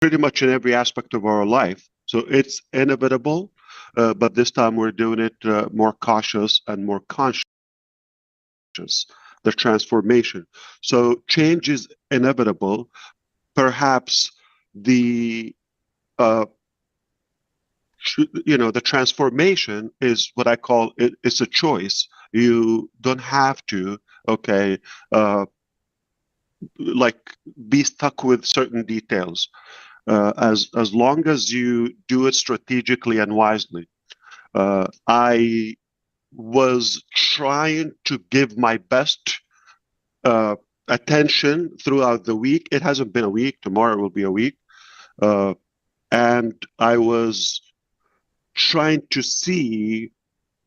pretty much in every aspect of our life. So it's inevitable, but this time we're doing it more cautious and more conscious, the transformation. So change is inevitable. Perhaps the uh, the transformation is what I call it. It's a choice. You don't have to, okay, uh, like be stuck with certain details. As long as you do it strategically and wisely. I was trying to give my best uh, attention throughout the week. It hasn't been a week. Tomorrow will be a week. Uh, and I was trying to see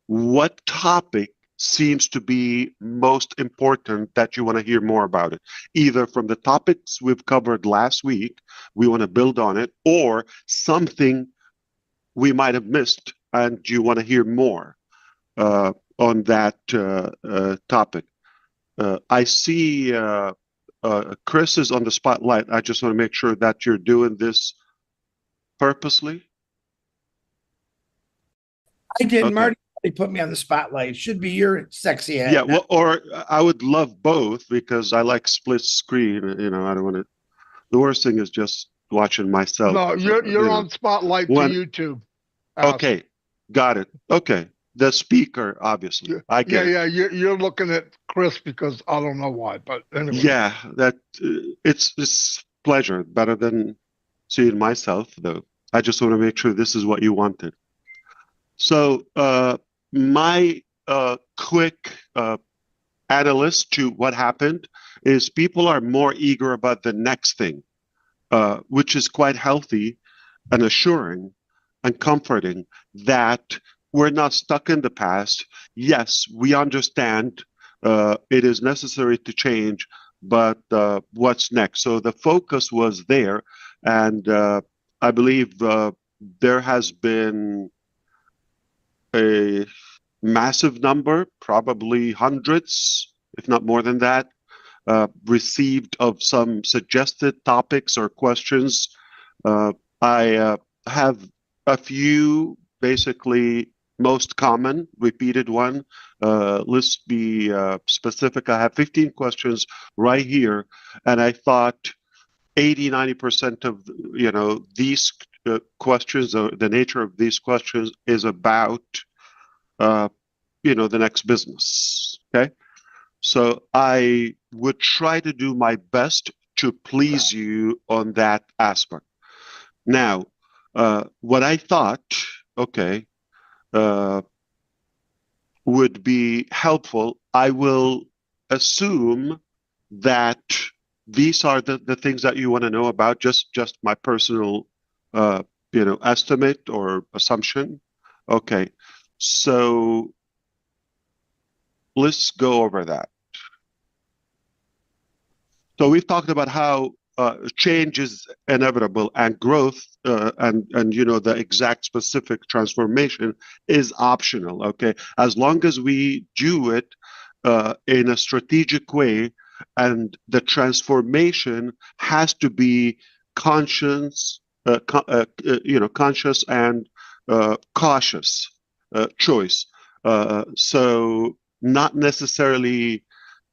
what topic seems to be most important that you want to hear more about it. Either from the topics we've covered last week, we want to build on it, or something we might have missed and you want to hear more on that topic. I see Chris is on the spotlight. I just want to make sure that you're doing this purposely. I did. Okay. Marty put me on the spotlight. It should be your sexy head. Yeah, well, or I would love both because I like split screen. I don't want to. The worst thing is just watching myself. No, you're on spotlight to YouTube. Okay, got it. Okay, the speaker, obviously. I get it. Yeah. You're looking at Chris because I don't know why, but anyway. Yeah, that it's pleasure. Better than seeing myself, though. I just want to make sure this is what you wanted. So, my quick analyst to what happened is people are more eager about the next thing, which is quite healthy and assuring and comforting that we're not stuck in the past. Yes, we understand it is necessary to change, but what's next? So the focus was there, and I believe there has been a massive number, probably hundreds, if not more than that, received of some suggested topics or questions. I have a few, basically most common, repeated one. Let's be specific. I have 15 questions right here, and I thought 80-90% of these questions, or the nature of these questions, is about the next business. Okay, so I would try to do my best to please you on that aspect. Now, what I thought, okay, would be helpful, I will assume that these are the things that you want to know about, just my personal estimate or assumption. Okay, so let's go over that. So we've talked about how change is inevitable, and growth and the exact specific transformation is optional. Okay, as long as we do it in a strategic way, and the transformation has to be conscious, conscious and cautious choice. So not necessarily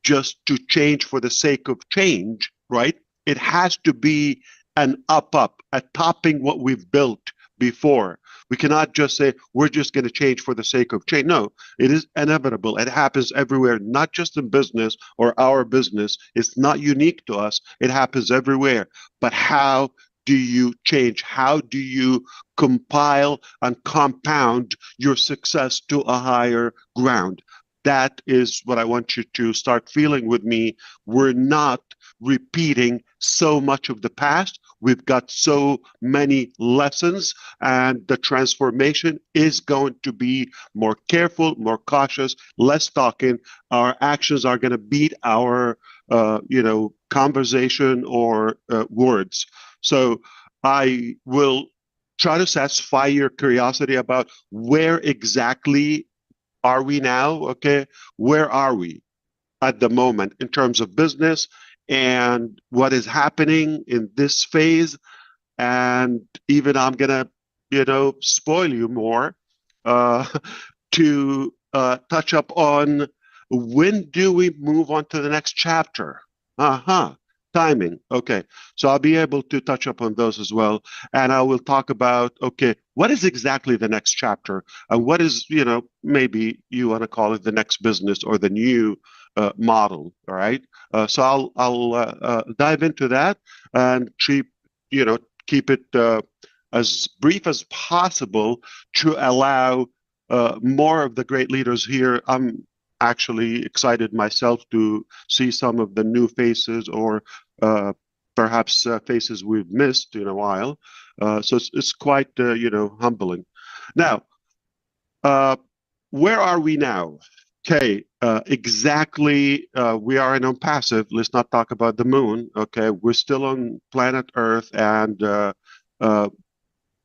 just to change for the sake of change, right? It has to be an up, a topping what we've built before. We cannot just say, we're just going to change for the sake of change. No, it is inevitable. It happens everywhere, not just in business or our business. It's not unique to us. It happens everywhere. But how do you change? How do you compile and compound your success to a higher ground? That is what I want you to start feeling with me. We're not repeating so much of the past. We've got so many lessons, and the transformation is going to be more careful, more cautious, less talking. Our actions are going to beat our, conversation or words. So I will try to satisfy your curiosity about where exactly are we now? Okay, where are we at the moment in terms of business and what is happening in this phase? and even I'm gonna, spoil you more uh, to touch up on when do we move on to the next chapter. Timing. Okay, so I'll be able to touch up on those as well, and I will talk about, okay, what is exactly the next chapter, and what is, maybe you want to call it the next business or the new model. All right. So I'll dive into that and you know keep it as brief as possible to allow more of the great leaders here. I'm actually excited myself to see some of the new faces, or perhaps faces we've missed in a while. So it's quite humbling. Now, uh, where are we now? Okay, exactly. We are in on passive. Let's not talk about the moon. Okay, we're still on planet Earth, and uh,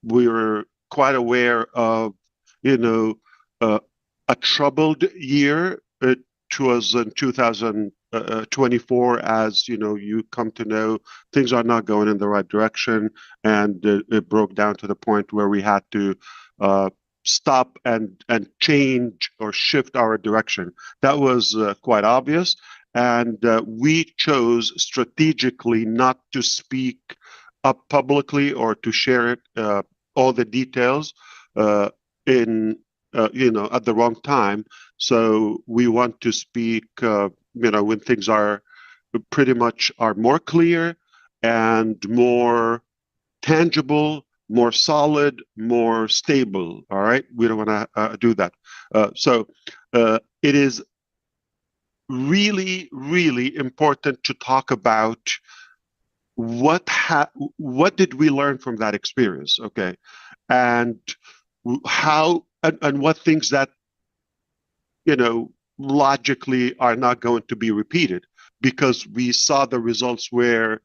we're quite aware of, you know, uh, a troubled year. It was in 2024, as you come to know, things are not going in the right direction, and it broke down to the point where we had to stop and change or shift our direction. That was quite obvious, and we chose strategically not to speak up publicly or to share it, all the details, in at the wrong time. So we want to speak, when things are pretty much are more clear and more tangible, more solid, more stable. All right, we don't want to do that. So it is really, really important to talk about what did we learn from that experience. Okay, and how and what things that logically are not going to be repeated, because we saw the results where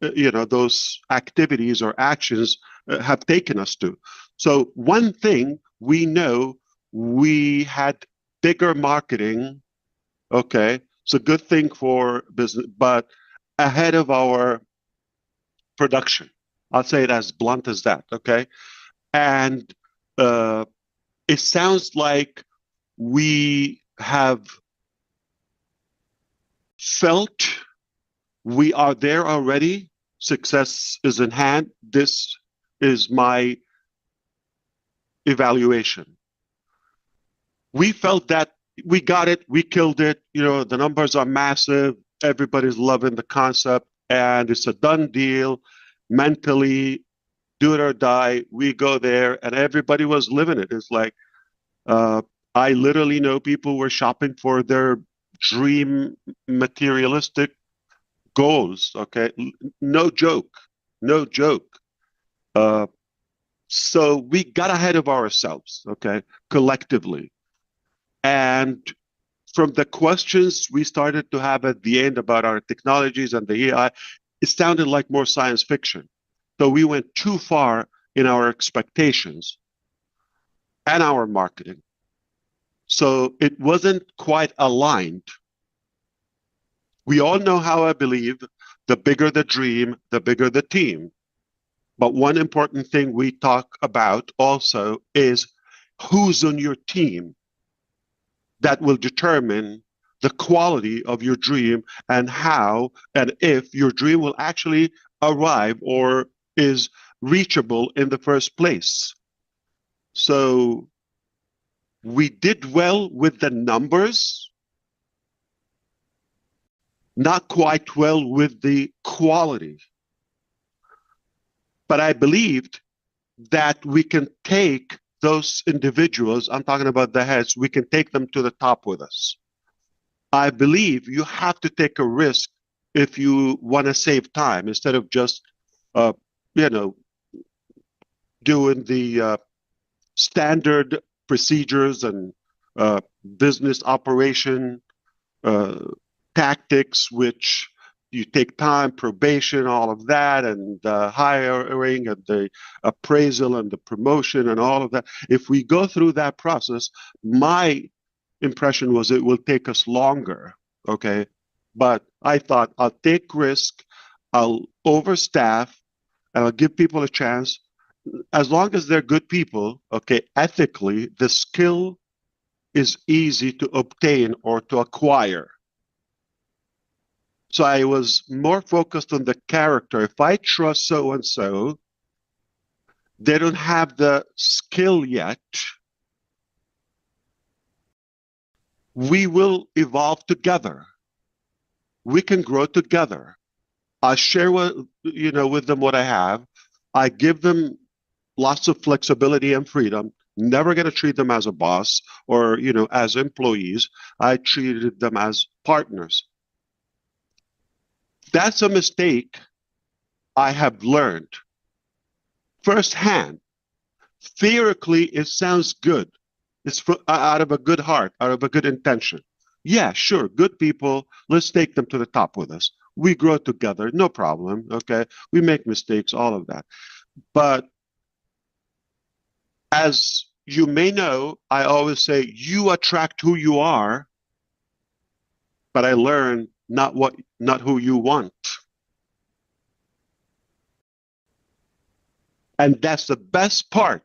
those activities or actions have taken us to. So one thing we know, we had bigger marketing. Okay, it's a good thing for business, but ahead of our production. I'll say it as blunt as that. Okay, and uh, it sounds like we have felt we are there already. Success is in hand. This is my evaluation. We felt that we got it, we killed it. The numbers are massive. Everybody's loving the concept, and it's a done deal. Mentally, do it or die. We go there, and everybody was living it. It's like, Uh, I literally know people were shopping for their dream materialistic goals. Okay, no joke, no joke. Uh, so we got ahead of ourselves. Okay, collectively, and from the questions we started to have at the end about our technologies and the AI, it sounded like more science fiction. So we went too far in our expectations and our marketing. So it wasn't quite aligned. We all know how I believe the bigger the dream, the bigger the team. But one important thing we talk about also is who's on your team. That will determine the quality of your dream, and how and if your dream will actually arrive or is reachable in the first place. So we did well with the numbers, not quite well with the quality. But I believed that we can take those individuals, I'm talking about the heads, we can take them to the top with us. I believe you have to take a risk if you want to save time, instead of just, uh, you know, doing the standard procedures and business operation uh, tactics, which you take time, probation, all of that, and the hiring and the appraisal and the promotion and all of that. If we go through that process, my impression was it will take us longer. Okay. But I thought I'll take risk, I'll overstaff, and I'll give people a chance. As long as they're good people, okay, ethically, the skill is easy to obtain or to acquire. So I was more focused on the character. If I trust so and so, they don't have the skill yet. We will evolve together. We can grow together. I share with them what I have. I give them lots of flexibility and freedom. Never going to treat them as a boss or as employees. I treated them as partners. That's a mistake I have learned firsthand. Theoretically, it sounds good. It's out of a good heart, out of a good intention. Yeah, sure, good people. Let's take them to the top with us. We grow together, no problem. Okay, we make mistakes, all of that. But as you may know, I always say you attract who you are, but I learn not who you want. And that's the best part.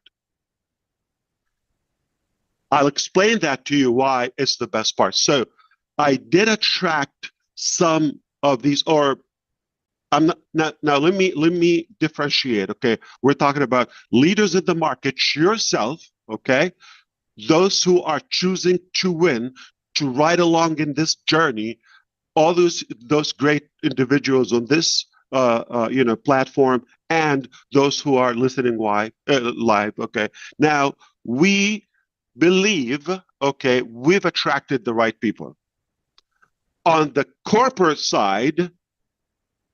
I'll explain that to you why it's the best part. So I did attract some of these, or I'm not now let me differentiate. Okay. We're talking about leaders in the market, yourself, okay, those who are choosing to win, to ride along in this journey, all those great individuals on this platform, and those who are listening live. Okay. Now we believe, okay, we've attracted the right people. On the corporate side,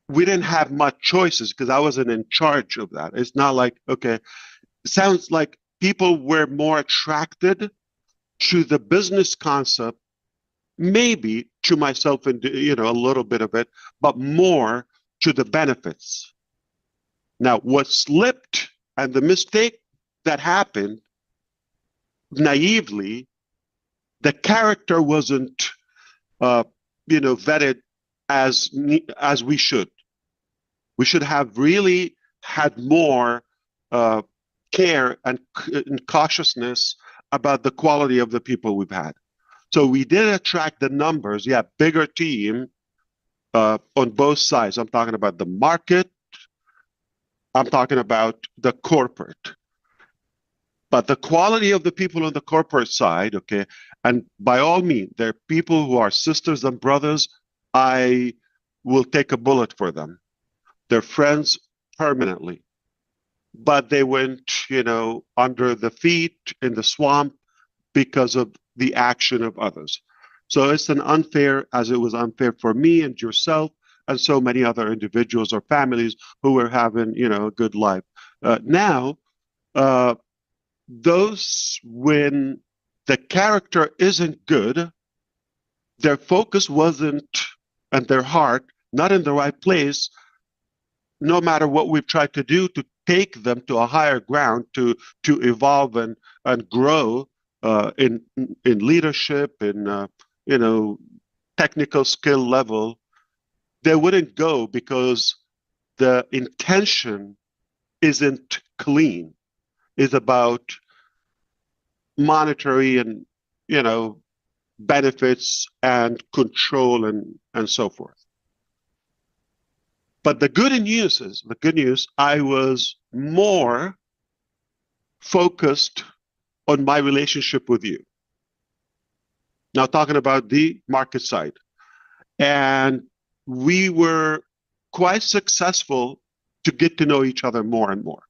we didn't have much choices because I wasn't in charge of that. It's not like, okay, it sounds like people were more attracted to the business concept, maybe to myself and a little bit of it, but more to the benefits. Now, what slipped and the mistake that happened naively, the character wasn't vetted as we should. We should have really had more care and cautiousness about the quality of the people we've had. So we did attract the numbers, yeah, bigger team on both sides. I'm talking about the market. I'm talking about the corporate. But the quality of the people on the corporate side, okay, and by all means, they're people who are sisters and brothers. I will take a bullet for them. They're friends permanently. But they went, under the feet in the swamp because of the action of others. So it's an unfair, as it was unfair for me and yourself and so many other individuals or families who were having, a good life. Now, those when the character isn't good, their focus wasn't, and their heart not in the right place, no matter what we've tried to do to take them to a higher ground, to evolve and grow in leadership, in technical skill level, they wouldn't go because the intention isn't clean. It's about monetary and benefits and control and so forth. But the good news, I was more focused on my relationship with you. Now, talking about the market side. And we were quite successful to get to know each other more and more.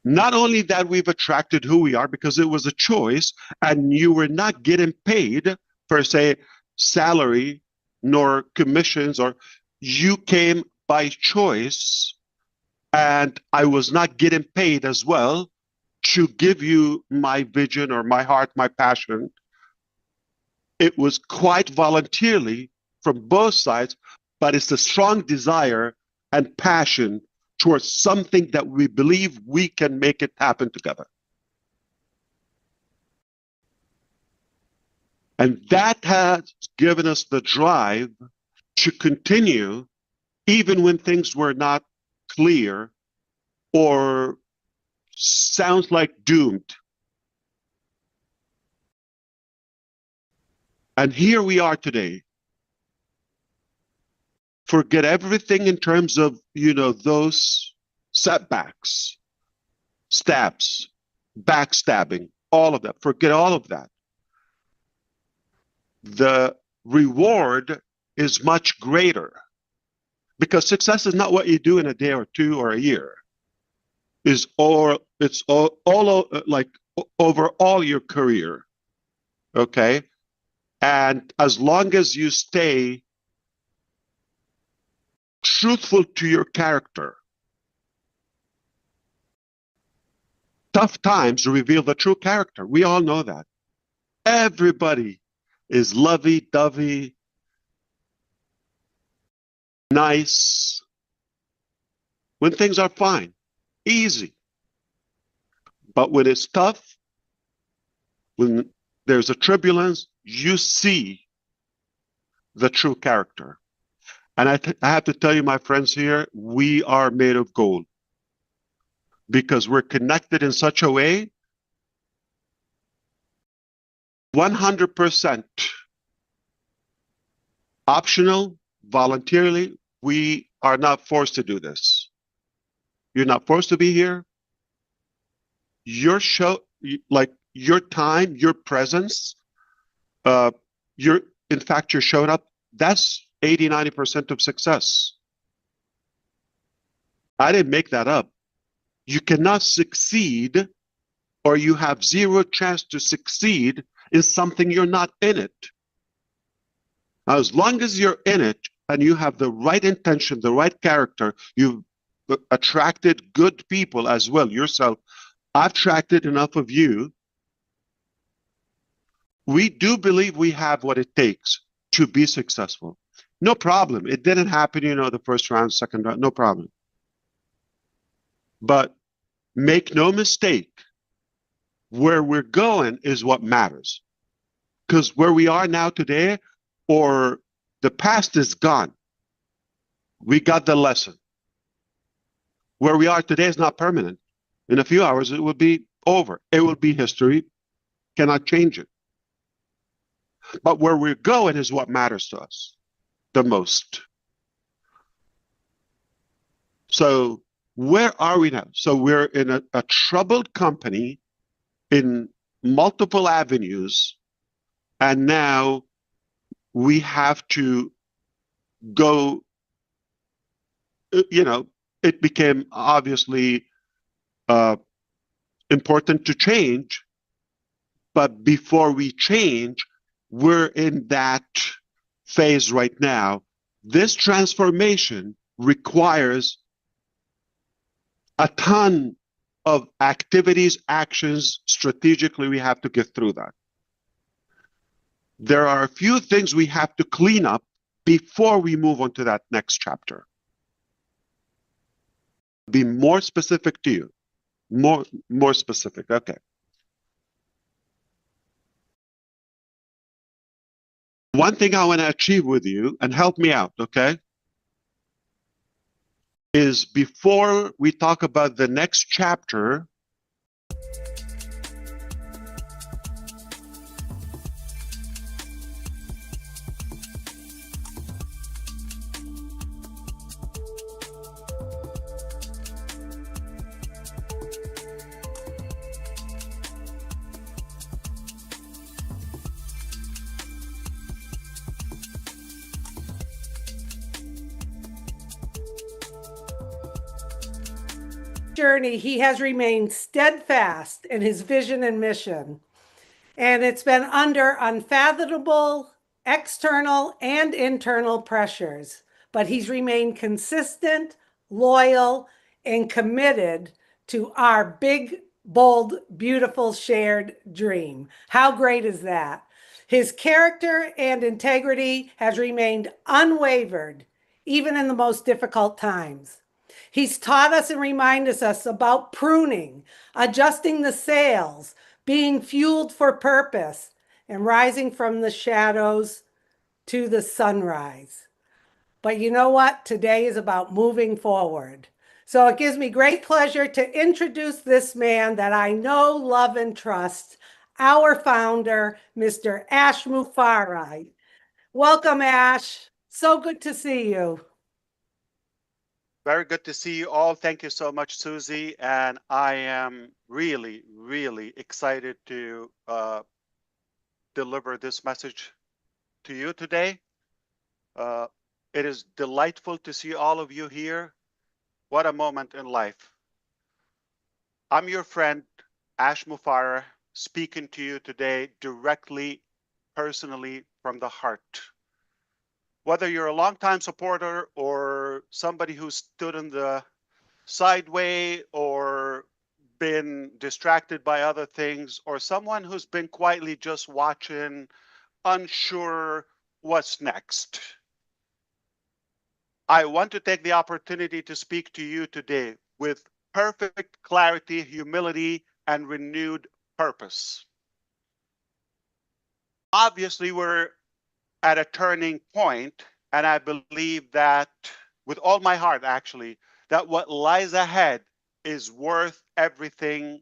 Not only that, we've attracted who we are because it was a choice, and you were not getting paid per se salary nor commissions, or you came by choice, and I was not getting paid as well to give you my vision or my heart, my passion. It was quite voluntarily from both sides, but it's a strong desire and passion towards something that we believe we can make it happen together. And that has given us the drive to continue even when things were not clear or sounds like doomed. And here we are today. Forget everything in terms of, those setbacks, stabs, backstabbing, all of that. Forget all of that. The reward is much greater because success is not what you do in a day or two or a year. It's all like over all your career. Okay. And as long as you stay truthful to your character, tough times reveal the true character. We all know that. Everybody is lovey-dovey, nice, when things are fine, easy. But when it's tough, when there's a turbulence, you see the true character. And I have to tell you, my friends here, we are made of gold because we're connected in such a way, 100% optional, voluntarily. We are not forced to do this. You're not forced to be here. Your show, like your time, your presence, in fact, you're showing up. That's 80, 90% of success. I didn't make that up. You cannot succeed, or you have zero chance to succeed in something you're not in it. Now, as long as you're in it and you have the right intention, the right character, you've attracted good people as well yourself. I've attracted enough of you. We do believe we have what it takes to be successful. No problem. It didn't happen, the first round, second round, no problem. But make no mistake, where we're going is what matters. Because where we are now today, or the past is gone. We got the lesson. Where we are today is not permanent. In a few hours, it will be over. It will be history. Cannot change it. But where we're going is what matters to us the most. So where are we now? So we're in a troubled company in multiple avenues, and now we have to go, it became obviously important to change, but before we change, we're in that phase right now. This transformation requires a ton of activities, actions. Strategically, we have to get through that. There are a few things we have to clean up before we move on to that next chapter. Be more specific to you. More specific. Okay. One thing I want to achieve with you, and help me out, okay, is before we talk about the next chapter, journey, he has remained steadfast in his vision and mission. And it's been under unfathomable external and internal pressures, but he's remained consistent, loyal, and committed to our big, bold, beautiful shared dream. How great is that? His character and integrity has remained unwavered, even in the most difficult times. He's taught us and reminded us about pruning, adjusting the sails, being fueled for purpose, and rising from the shadows to the sunrise. But you know what? Today is about moving forward. So it gives me great pleasure to introduce this man that I know, love, and trust, our founder, Mr. Ash Mufareh. Welcome, Ash. So good to see you. Very good to see you all. Thank you so much, Susie. And I am really, really excited to deliver this message to you today. Uh, it is delightful to see all of you here. What a moment in life. I'm your friend, Ash Mufareh, speaking to you today directly, personally from the heart. Whether you're a longtime supporter or somebody who stood in the sideway or been distracted by other things, or someone who's been quietly just watching, unsure what's next. I want to take the opportunity to speak to you today with perfect clarity, humility, and renewed purpose. Obviously, we're at a turning point, and I believe that with all my heart, actually, that what lies ahead is worth everything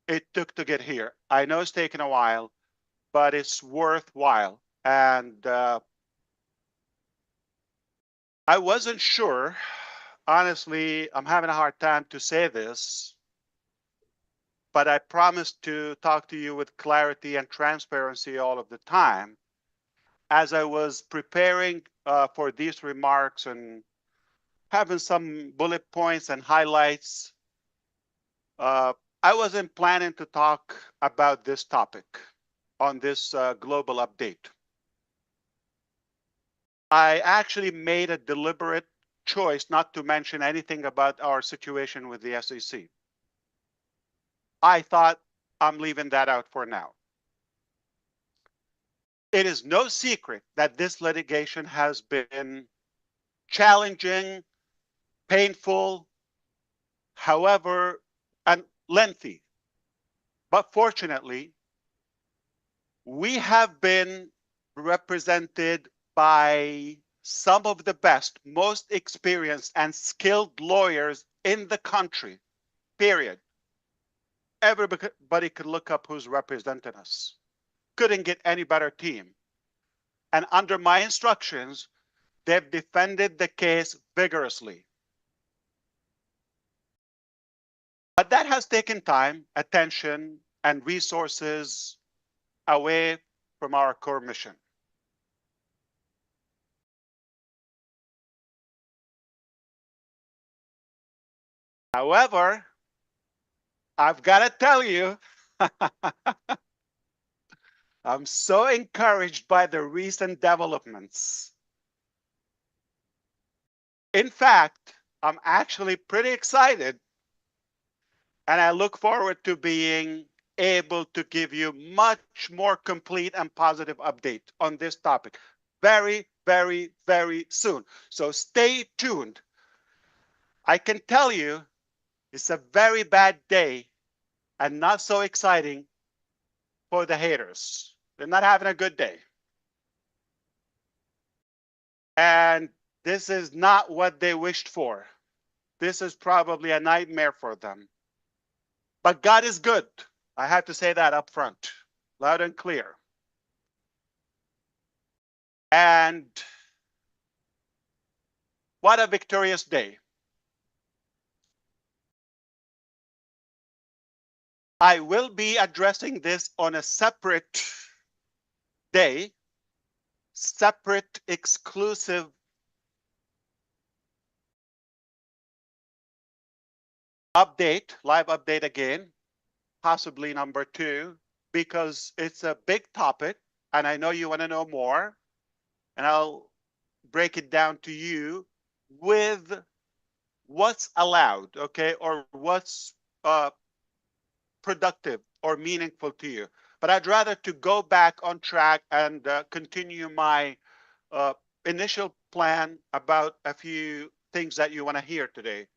it took to get here. I know it's taken a while, but it's worthwhile. And I wasn't sure. Honestly, I'm having a hard time to say this, but I promised to talk to you with clarity and transparency all of the time. As I was preparing for these remarks and having some bullet points and highlights, I wasn't planning to talk about this topic on this global update. I actually made a deliberate choice not to mention anything about our situation with the SEC. I thought I'm leaving that out for now. It is no secret that this litigation has been challenging, painful, however, and lengthy. But fortunately, we have been represented by some of the best, most experienced, and skilled lawyers in the country, period. Everybody could look up who's representing us. Couldn't get any better team. And under my instructions, they've defended the case vigorously. But that has taken time, attention, and resources away from our core mission. However, I've got to tell you, I'm so encouraged by the recent developments. In fact, I'm actually pretty excited, and I look forward to being able to give you much more complete and positive update on this topic very, very, very soon. So stay tuned. I can tell you it's a very bad day and not so exciting for the haters. They're not having a good day. And this is not what they wished for. This is probably a nightmare for them. But God is good. I have to say that up front, loud and clear. And what a victorious day. I will be addressing this on a separate day, separate, exclusive update, live update again, possibly number 2, because it's a big topic and I know you want to know more. And I'll break it down to you with what's allowed, okay, or what's productive or meaningful to you. But I'd rather to go back on track and continue my initial plan about a few things that you want to hear today.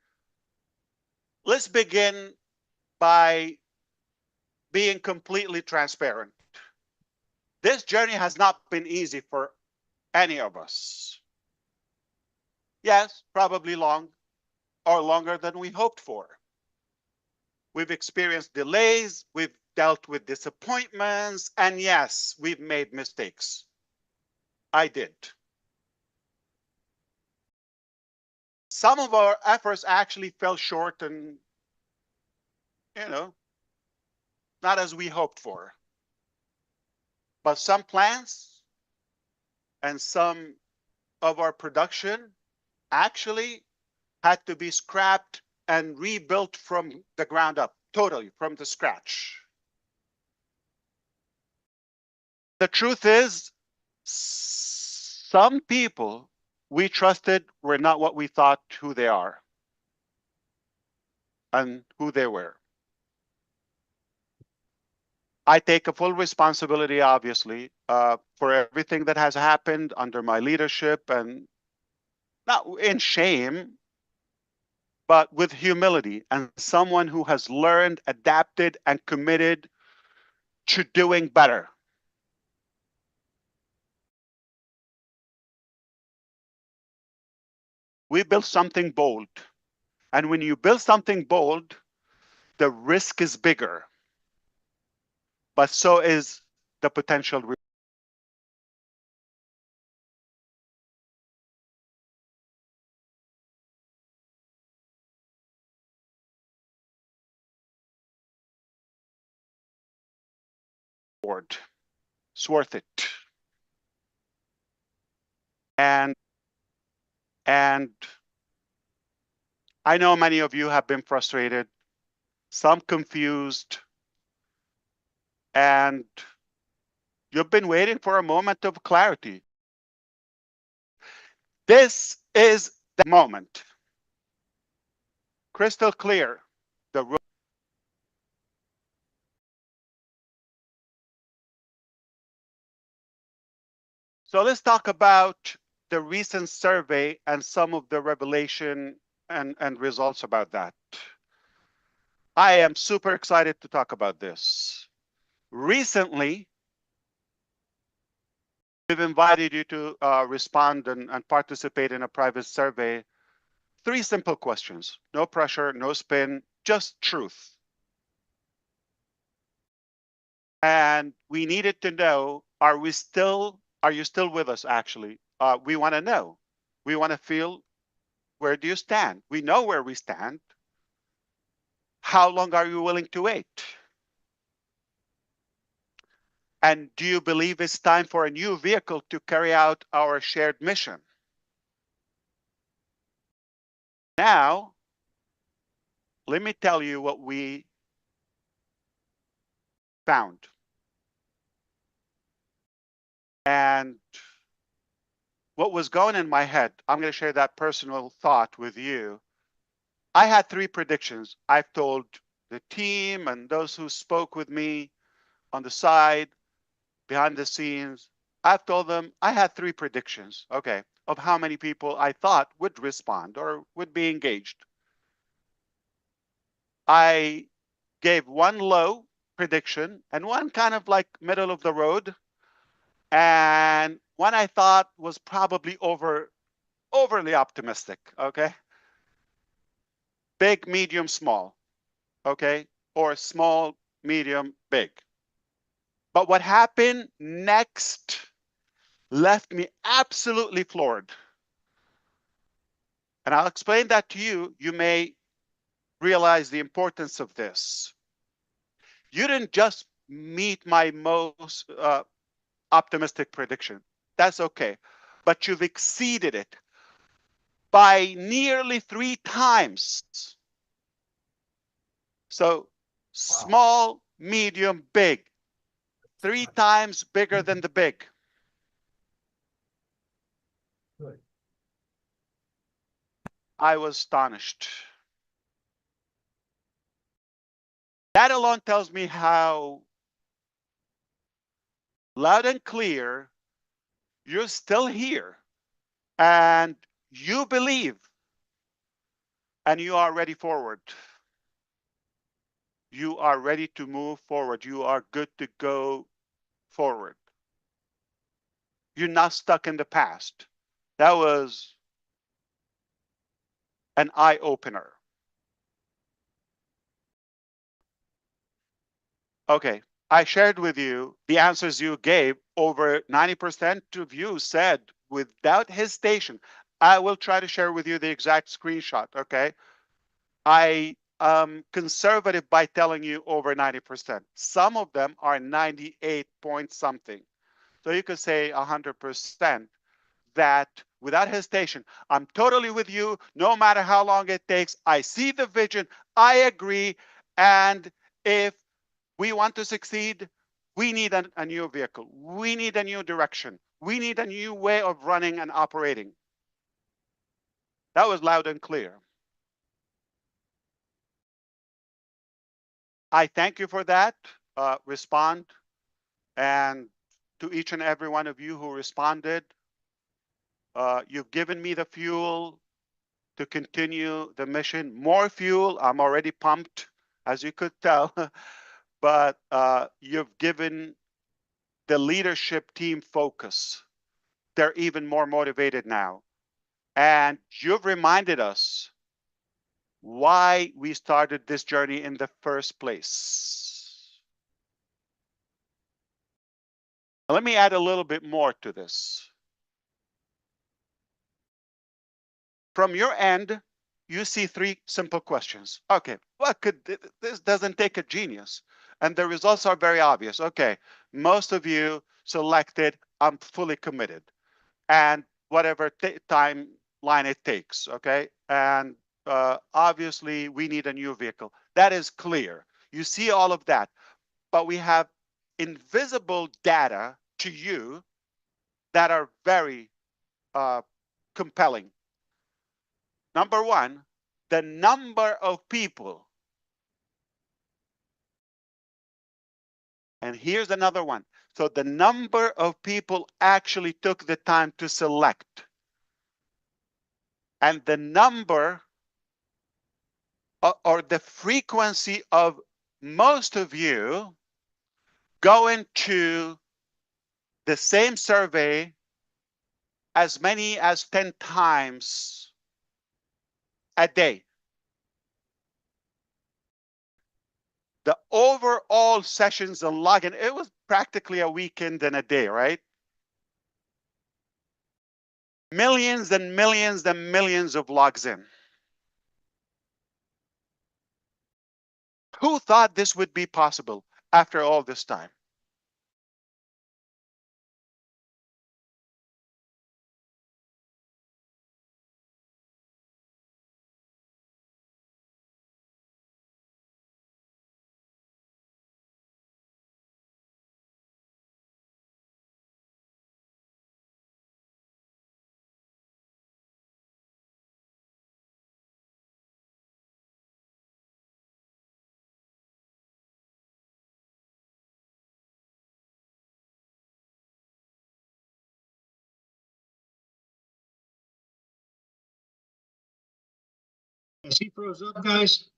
Let's begin by being completely transparent. This journey has not been easy for any of us. Yes, probably long or longer than we hoped for. We've experienced delays, we've dealt with disappointments, and yes, we've made mistakes. I did. Some of our efforts actually fell short and, you know, not as we hoped for. But some plants and some of our production actually had to be scrapped and rebuilt from the ground up, totally from the scratch. The truth is, some people we trusted were not what we thought who they are and who they were. I take a full responsibility, obviously, for everything that has happened under my leadership, and not in shame, but with humility, and someone who has learned, adapted, and committed to doing better. We built something bold. And when you build something bold, the risk is bigger, but so is the potential reward. It's worth it. And I know many of you have been frustrated, some confused, and you've been waiting for a moment of clarity. This is the moment. Crystal clear. The road. So let's talk about the recent survey and some of the revelation and results about that. I am super excited to talk about this. Recently, we've invited you to respond and participate in a private survey. 3 simple questions. No pressure, no spin, just truth. And we needed to know, are you still with us actually? We want to know. We want to feel, where do you stand? We know where we stand. How long are you willing to wait? And do you believe it's time for a new vehicle to carry out our shared mission? Now, let me tell you what we found. And what was going in my head, I'm going to share that personal thought with you. I had 3 predictions. I've told the team and those who spoke with me on the side, behind the scenes, I've told them I had 3 predictions, okay, of how many people I thought would respond or would be engaged. I gave one low prediction and one kind of like middle of the road, and one I thought was probably overly optimistic, okay? Big, medium, small, okay? Or small, medium, big. But what happened next left me absolutely floored. And I'll explain that to you. You may realize the importance of this. You didn't just meet my most optimistic prediction. That's okay. But you've exceeded it by nearly 3 times. So small, medium, big. 3 times bigger than the big. Good. I was astonished. That alone tells me how loud and clear you're still here and you believe and you are ready forward. You are ready to move forward. You are good to go forward. You're not stuck in the past. That was an eye-opener. Okay, I shared with you the answers you gave. Over 90% of you said without hesitation. I will try to share with you the exact screenshot, okay? I am conservative by telling you over 90%. Some of them are 98 point something. So you could say 100% that without hesitation, I'm totally with you, no matter how long it takes. I see the vision, I agree, and if we want to succeed, we need a new vehicle. We need a new direction. We need a new way of running and operating. That was loud and clear. I thank you for that. Respond. And to each and every one of you who responded, you've given me the fuel to continue the mission. More fuel. I'm already pumped, as you could tell. But you've given the leadership team focus. They're even more motivated now. And you've reminded us why we started this journey in the first place. Let me add a little bit more to this. From your end, you see three simple questions. Okay, what could this doesn't take a genius? And the results are very obvious. Okay, most of you selected, I'm fully committed. And whatever timeline it takes, okay? And obviously, we need a new vehicle. That is clear. You see all of that. But we have invisible data to you that are very compelling. Number one, the number of people. And here's another one. So the number of people actually took the time to select. And the number or the frequency of most of you going to the same survey as many as 10 times a day. The overall sessions and login, it was practically a weekend and a day, right? Millions and millions and millions of logs in. Who thought this would be possible after all this time? Is he froze up, guys?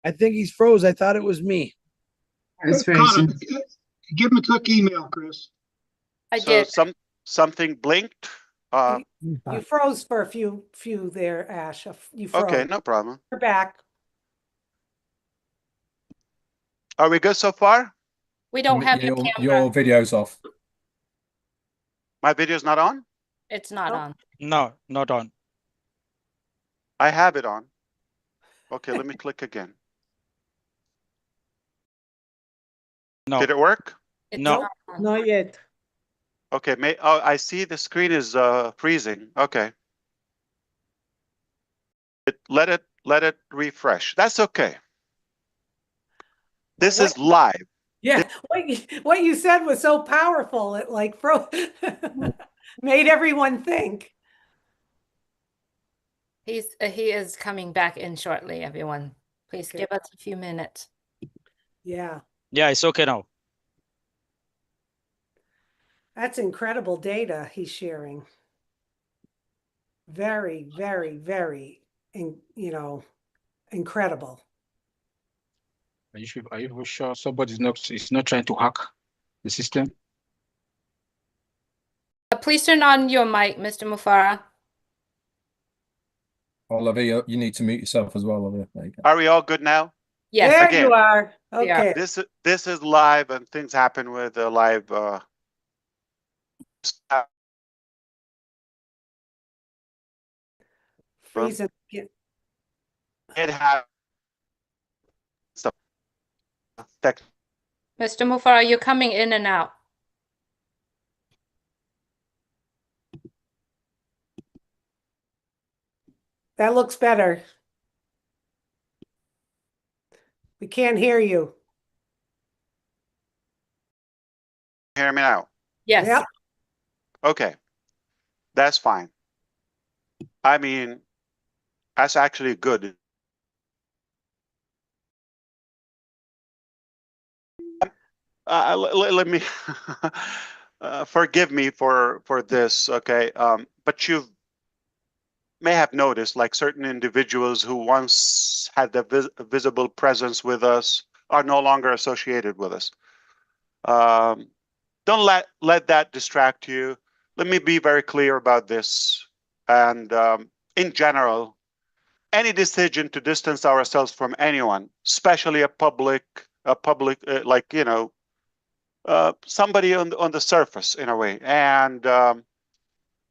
I think he's froze. I thought it was me. It's Caught him. frozen. Give him a quick email, Chris. I So did. something blinked. You froze for a few there, Ash. You froze. Okay, no problem. You're back. Are we good so far? We don't have your camera. Your video's off. My video's not on? It's not Nope. on. No, not on. I have it on. Okay, let me click again. No. Did it work? It's No. not on. Not yet. Okay, oh, I see the screen is freezing. Okay. Let it refresh. That's okay. This is live. Yeah, what you said was so powerful. It like made everyone think. He is coming back in shortly, everyone. Please Okay. give us a few minutes. Yeah, Yeah, it's okay now. that's incredible data he's sharing. Very, very, very, incredible. Are you sure somebody's not trying to hack the system? please turn on your mic, Mr. Mufareh. Olivia, you need to mute yourself as well, Olivia. There you go. Are we all good now? Yes. There Again. you are. We are. Okay. This is live, and things happen with the live. Freezing. It has some tech. Mr. Mufareh, you're coming in and out. That looks better. We can't hear you. Hear me now? Yes. Yep. Okay, that's fine. I mean, that's actually good. Let me forgive me for this, okay? But you may have noticed, like certain individuals who once had the visible presence with us are no longer associated with us. Don't let that distract you. Let me be very clear about this. And in general, any decision to distance ourselves from anyone, especially a public like, you know, somebody on the surface in a way, and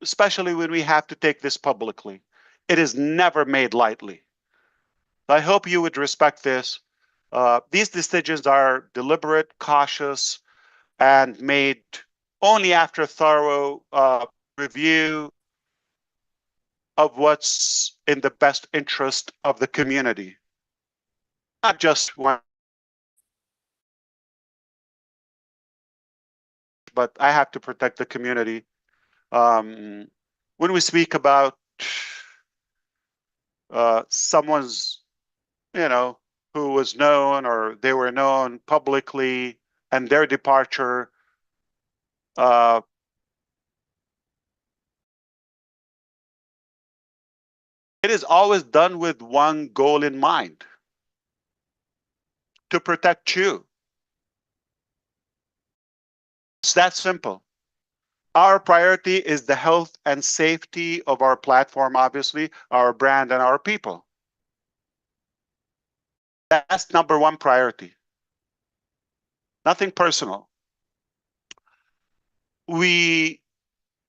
especially when we have to take this publicly, it is never made lightly. I hope you would respect this. These decisions are deliberate, cautious, and made only after thorough review of what's in the best interest of the community, not just one. But I have to protect the community. When we speak about someone's, you know, who was known or they were known publicly and their departure, it is always done with one goal in mind: to protect you. It's that simple. Our priority is the health and safety of our platform, obviously, our brand, and our people. That's number one priority. Nothing personal. We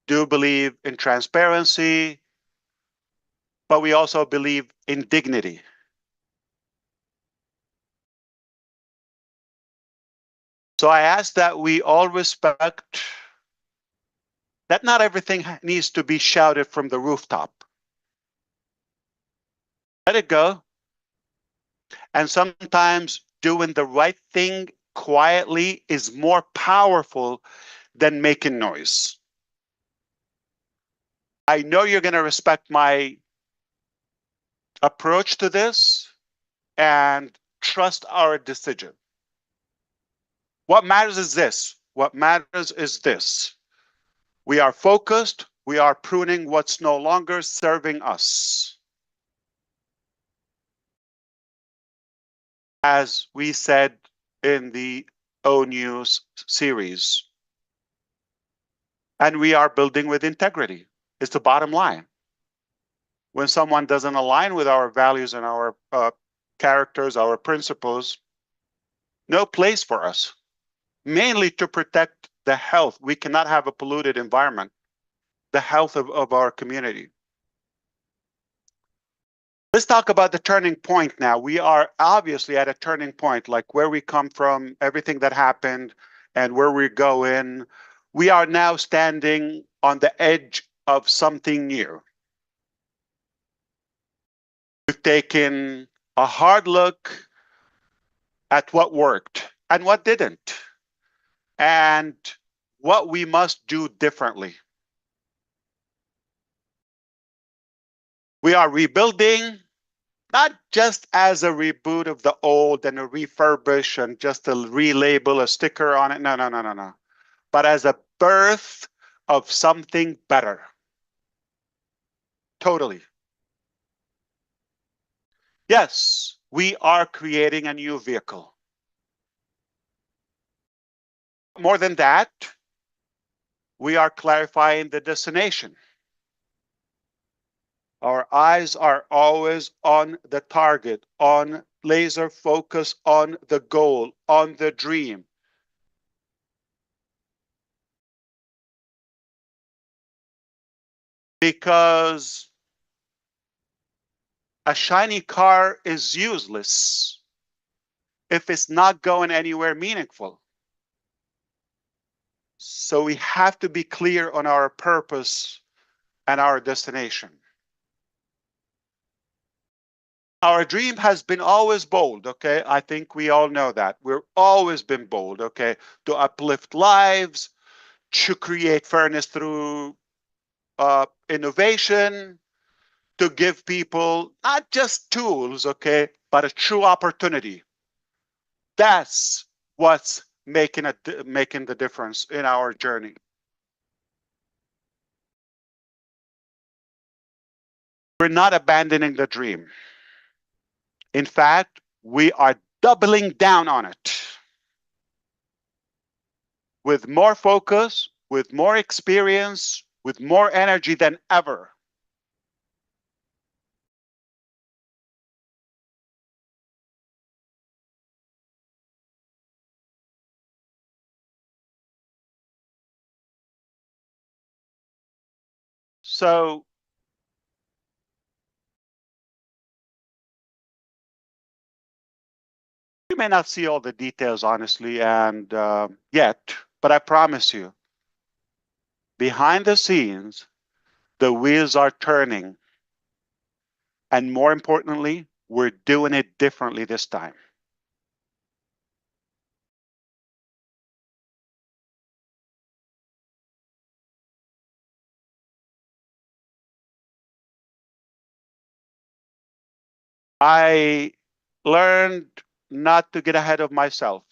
do believe in transparency, but we also believe in dignity. So I ask that we all respect that not everything needs to be shouted from the rooftop. Let it go. And sometimes doing the right thing quietly is more powerful than making noise. I know you're going to respect my approach to this and trust our decision. What matters is this. What matters is this. We are focused. We are pruning what's no longer serving us. As we said in the O News series. And we are building with integrity. It's the bottom line. When someone doesn't align with our values and our characters, our principles, no place for us. Mainly to protect the health. We cannot have a polluted environment. The health of our community. Let's talk about the turning point now. We are obviously at a turning point, like where we come from, everything that happened, and where we're going. We are now standing on the edge of something new. We've taken a hard look at what worked and what didn't, and what we must do differently. We are rebuilding, not just as a reboot of the old and a refurbish and just a relabel, a sticker on it. No. But as a birth of something better. Totally. Yes, we are creating a new vehicle. More than that, we are clarifying the destination. Our eyes are always on the target, on laser focus, on the goal, on the dream. Because a shiny car is useless if it's not going anywhere meaningful. So we have to be clear on our purpose and our destination. Our dream has been always bold, okay? I think we all know that. We've always been bold, okay? To uplift lives, to create fairness through innovation, to give people not just tools, okay, but a true opportunity. That's what's making the difference in our journey. We're not abandoning the dream. In fact, we are doubling down on it with more focus, with more experience, with more energy than ever. So you may not see all the details, honestly, and yet, but I promise you, behind the scenes, the wheels are turning. And more importantly, we're doing it differently this time. I learned not to get ahead of myself.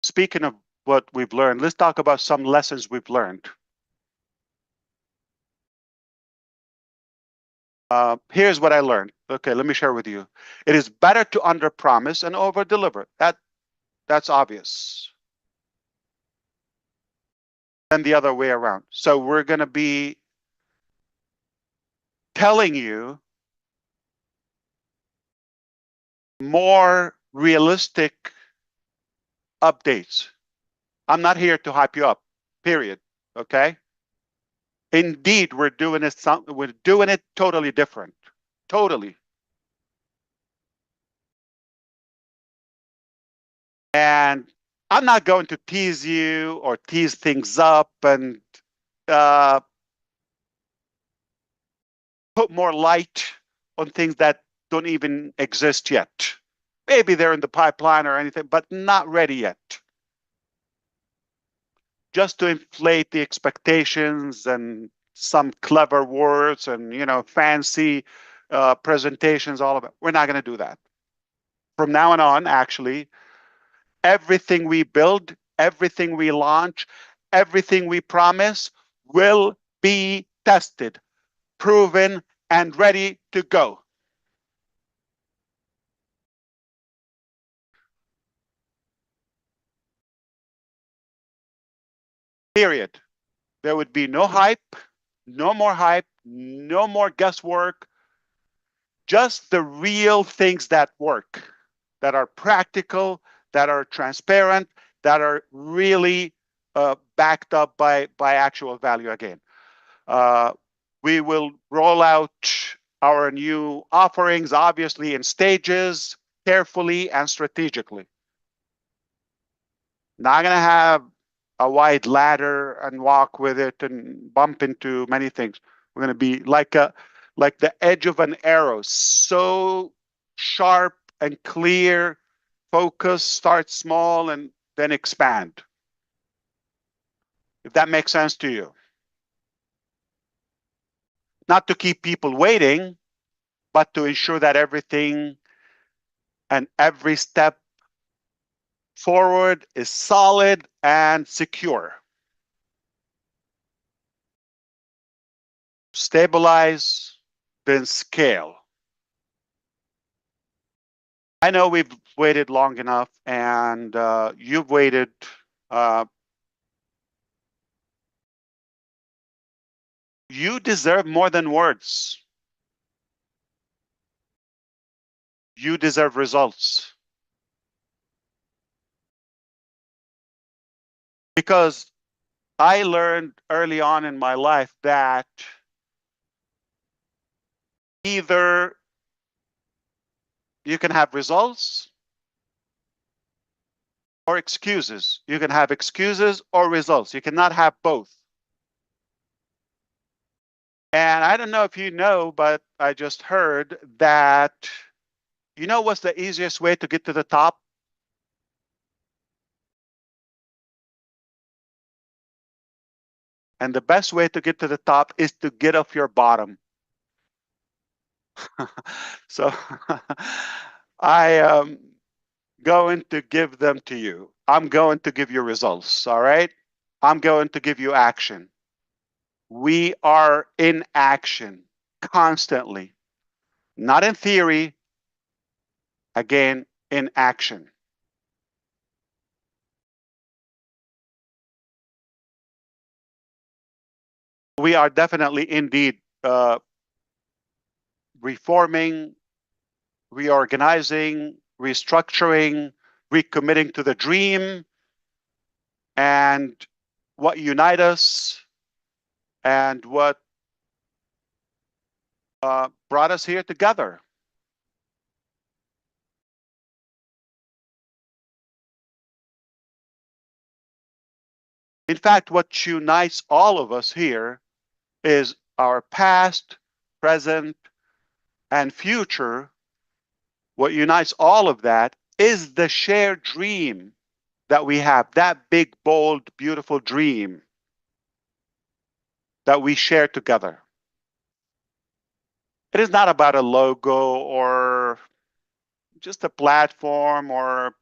Speaking of what we've learned, let's talk about some lessons we've learned. Here's what I learned. Okay, let me share with you. It is better to underpromise and overdeliver. That's obvious. Than the other way around. So we're going to be telling you more realistic updates. I'm not here to hype you up, period. Okay? Indeed, we're doing it totally different. Totally. And I'm not going to tease you or tease things up and put more light on things that don't even exist yet. Maybe they're in the pipeline or anything, but not ready yet. Just to inflate the expectations and some clever words and fancy presentations, all of it. We're not going to do that. From now on, actually, everything we build, everything we launch, everything we promise will be tested, proven, and ready to go. Period. There would be no hype, no more guesswork, just the real things that work, that are practical, that are transparent, that are really backed up by actual value again. We will roll out our new offerings, obviously, in stages, carefully and strategically. Not going to have a wide ladder and walk with it and bump into many things. We're going to be like the edge of an arrow, so sharp and clear. Focus, start small, and then expand. If that makes sense to you. Not to keep people waiting, but to ensure that everything and every step forward is solid and secure. Stabilize, then scale. I know we've waited long enough, and you've waited You deserve more than words. You deserve results. Because I learned early on in my life that either you can have results or excuses. You can have excuses or results. You cannot have both. And I don't know if you know, but I just heard that, you know what's the easiest way to get to the top? And the best way to get to the top is to get off your bottom. So I am going to give them to you. I'm going to give you results, all right? I'm going to give you action. We are in action constantly, not in theory, again, in action. We are definitely indeed reforming, reorganizing, restructuring, recommitting to the dream, and what unite us, and what brought us here together. In fact, what unites all of us here is our past, present, and future. What unites all of that is the shared dream that we have, that big, bold, beautiful dream that we share together. It is not about a logo or just a platform or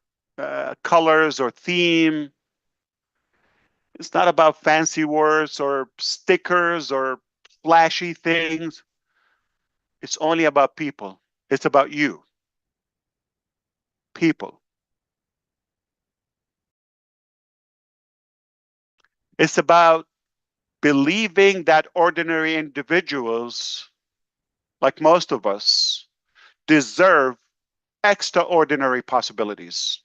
colors or theme. It's not about fancy words or stickers or flashy things. It's only about people. It's about you. People. It's about believing that ordinary individuals, like most of us, deserve extraordinary possibilities.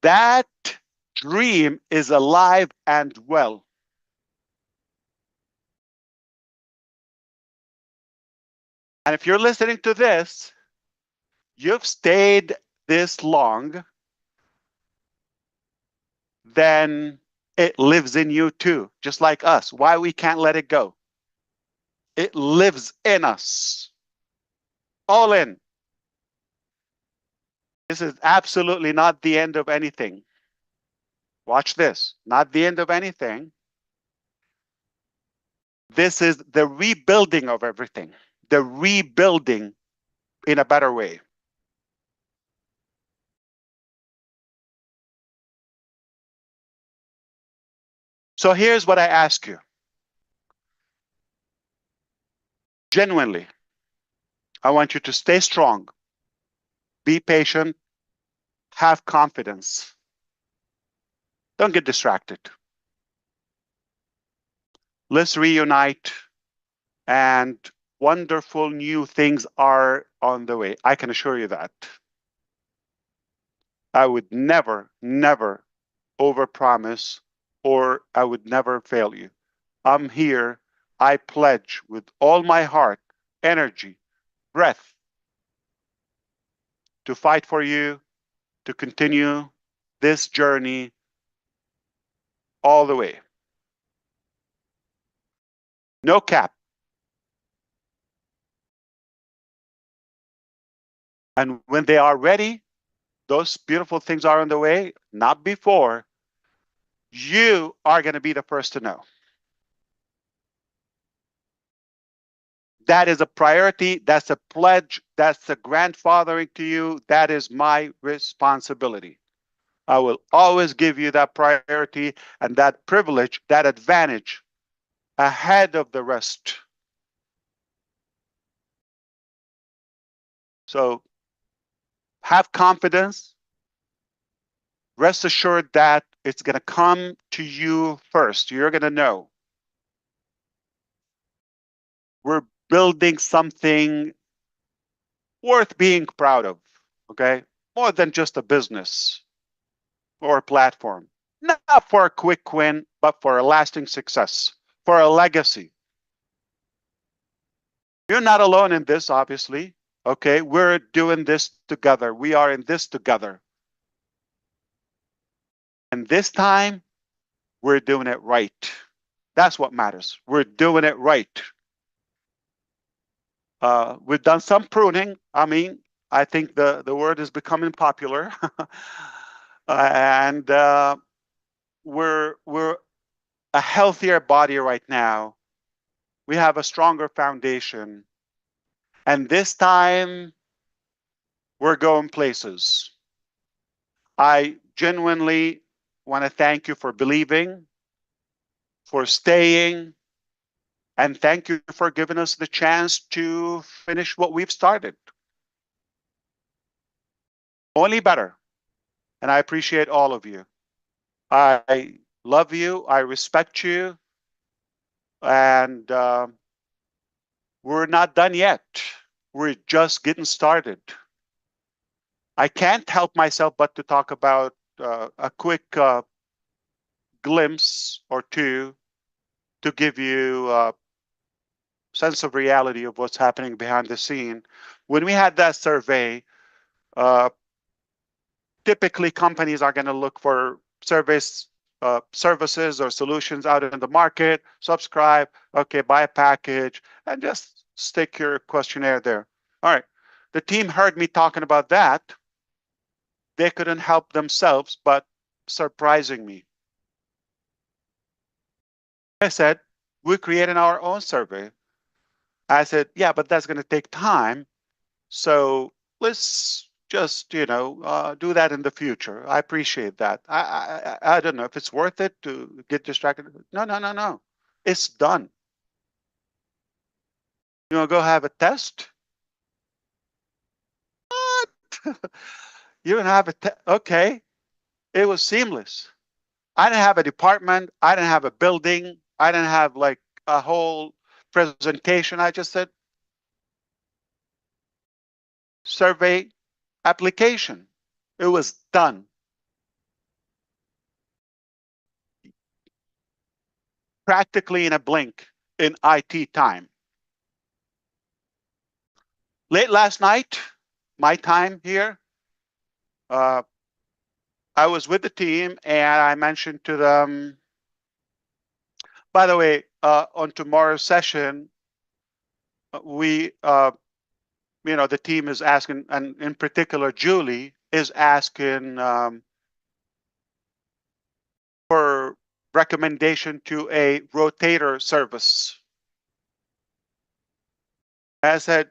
That dream is alive and well. And if you're listening to this, you've stayed this long, then it lives in you too, just like us. Why we can't let it go? It lives in us. All in. This is absolutely not the end of anything. Watch this. Not the end of anything. This is the rebuilding of everything. The rebuilding in a better way. So here's what I ask you. Genuinely, I want you to stay strong, be patient, have confidence. Don't get distracted. Let's reunite, and wonderful new things are on the way. I can assure you that. I would never, never overpromise, or I would never fail you. I'm here. I pledge with all my heart, energy, breath to fight for you, to continue this journey all the way. No cap. And when they are ready, those beautiful things are on the way, not before. You are going to be the first to know. That is a priority. That's a pledge. That's a grandfathering to you. That is my responsibility. I will always give you that priority and that privilege, that advantage ahead of the rest. So have confidence, rest assured that it's going to come to you first. You're going to know. We're building something worth being proud of, okay? More than just a business or a platform. Not for a quick win, but for a lasting success, for a legacy. You're not alone in this, obviously, okay? We're doing this together. We are in this together. And this time, we're doing it right. That's what matters. We're doing it right. We've done some pruning. I mean, I think the word is becoming popular. And we're a healthier body right now. We have a stronger foundation. And this time, we're going places. I genuinely want to thank you for believing, for staying, and thank you for giving us the chance to finish what we've started. Only better. And I appreciate all of you. I love you. I respect you. And we're not done yet. We're just getting started. I can't help myself but to talk about a quick glimpse or two to give you a sense of reality of what's happening behind the scene. When we had that survey, typically companies are going to look for services or solutions out in the market, subscribe, okay, buy a package, and just stick your questionnaire there. All right. The team heard me talking about that. They couldn't help themselves but surprising me. I said, we're creating our own survey. I said, yeah, but that's going to take time. So let's just, do that in the future. I appreciate that. I don't know if it's worth it to get distracted. No. It's done. You want to go have a test? What? You don't have a test? Okay. It was seamless. I didn't have a department. I didn't have a building. I didn't have like a whole presentation. I just said, survey application. It was done. Practically in a blink in IT time. Late last night, my time here, I was with the team and I mentioned to them, by the way, on tomorrow's session, we, the team is asking, and in particular, Julie is asking for recommendation to a rotator service. I said,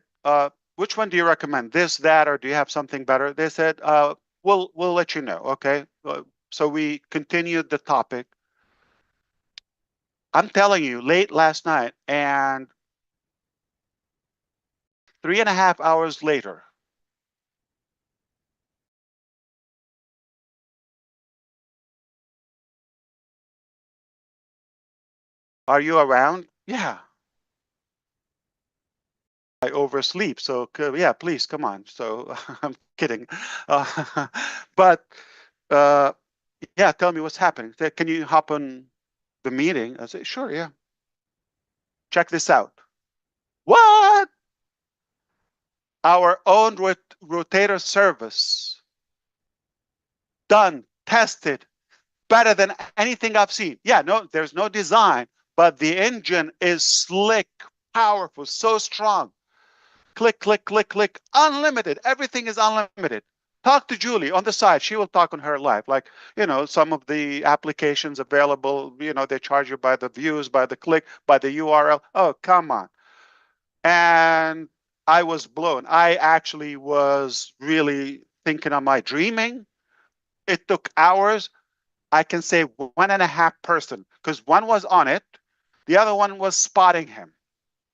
which one do you recommend? This, that, or do you have something better? They said, we'll let you know, okay? So we continued the topic. I'm telling you, late last night, and 3.5 hours later, are you around? Yeah. I oversleep, so yeah, please come on. So I'm kidding, but yeah, tell me what's happening. Can you hop on the meeting? I said, sure, yeah. Check this out. What? Our own rotator service, done, tested, better than anything I've seen. Yeah, no, there's no design, but the engine is slick, powerful, so strong. Click, click, click, click, unlimited. Everything is unlimited. Talk to Julie on the side. She will talk on her live. Like, some of the applications available, they charge you by the views, by the click, by the URL. Oh, come on. And I was blown. I actually was really thinking, am I dreaming? It took hours. I can say 1.5 person, because one was on it. The other one was spotting him.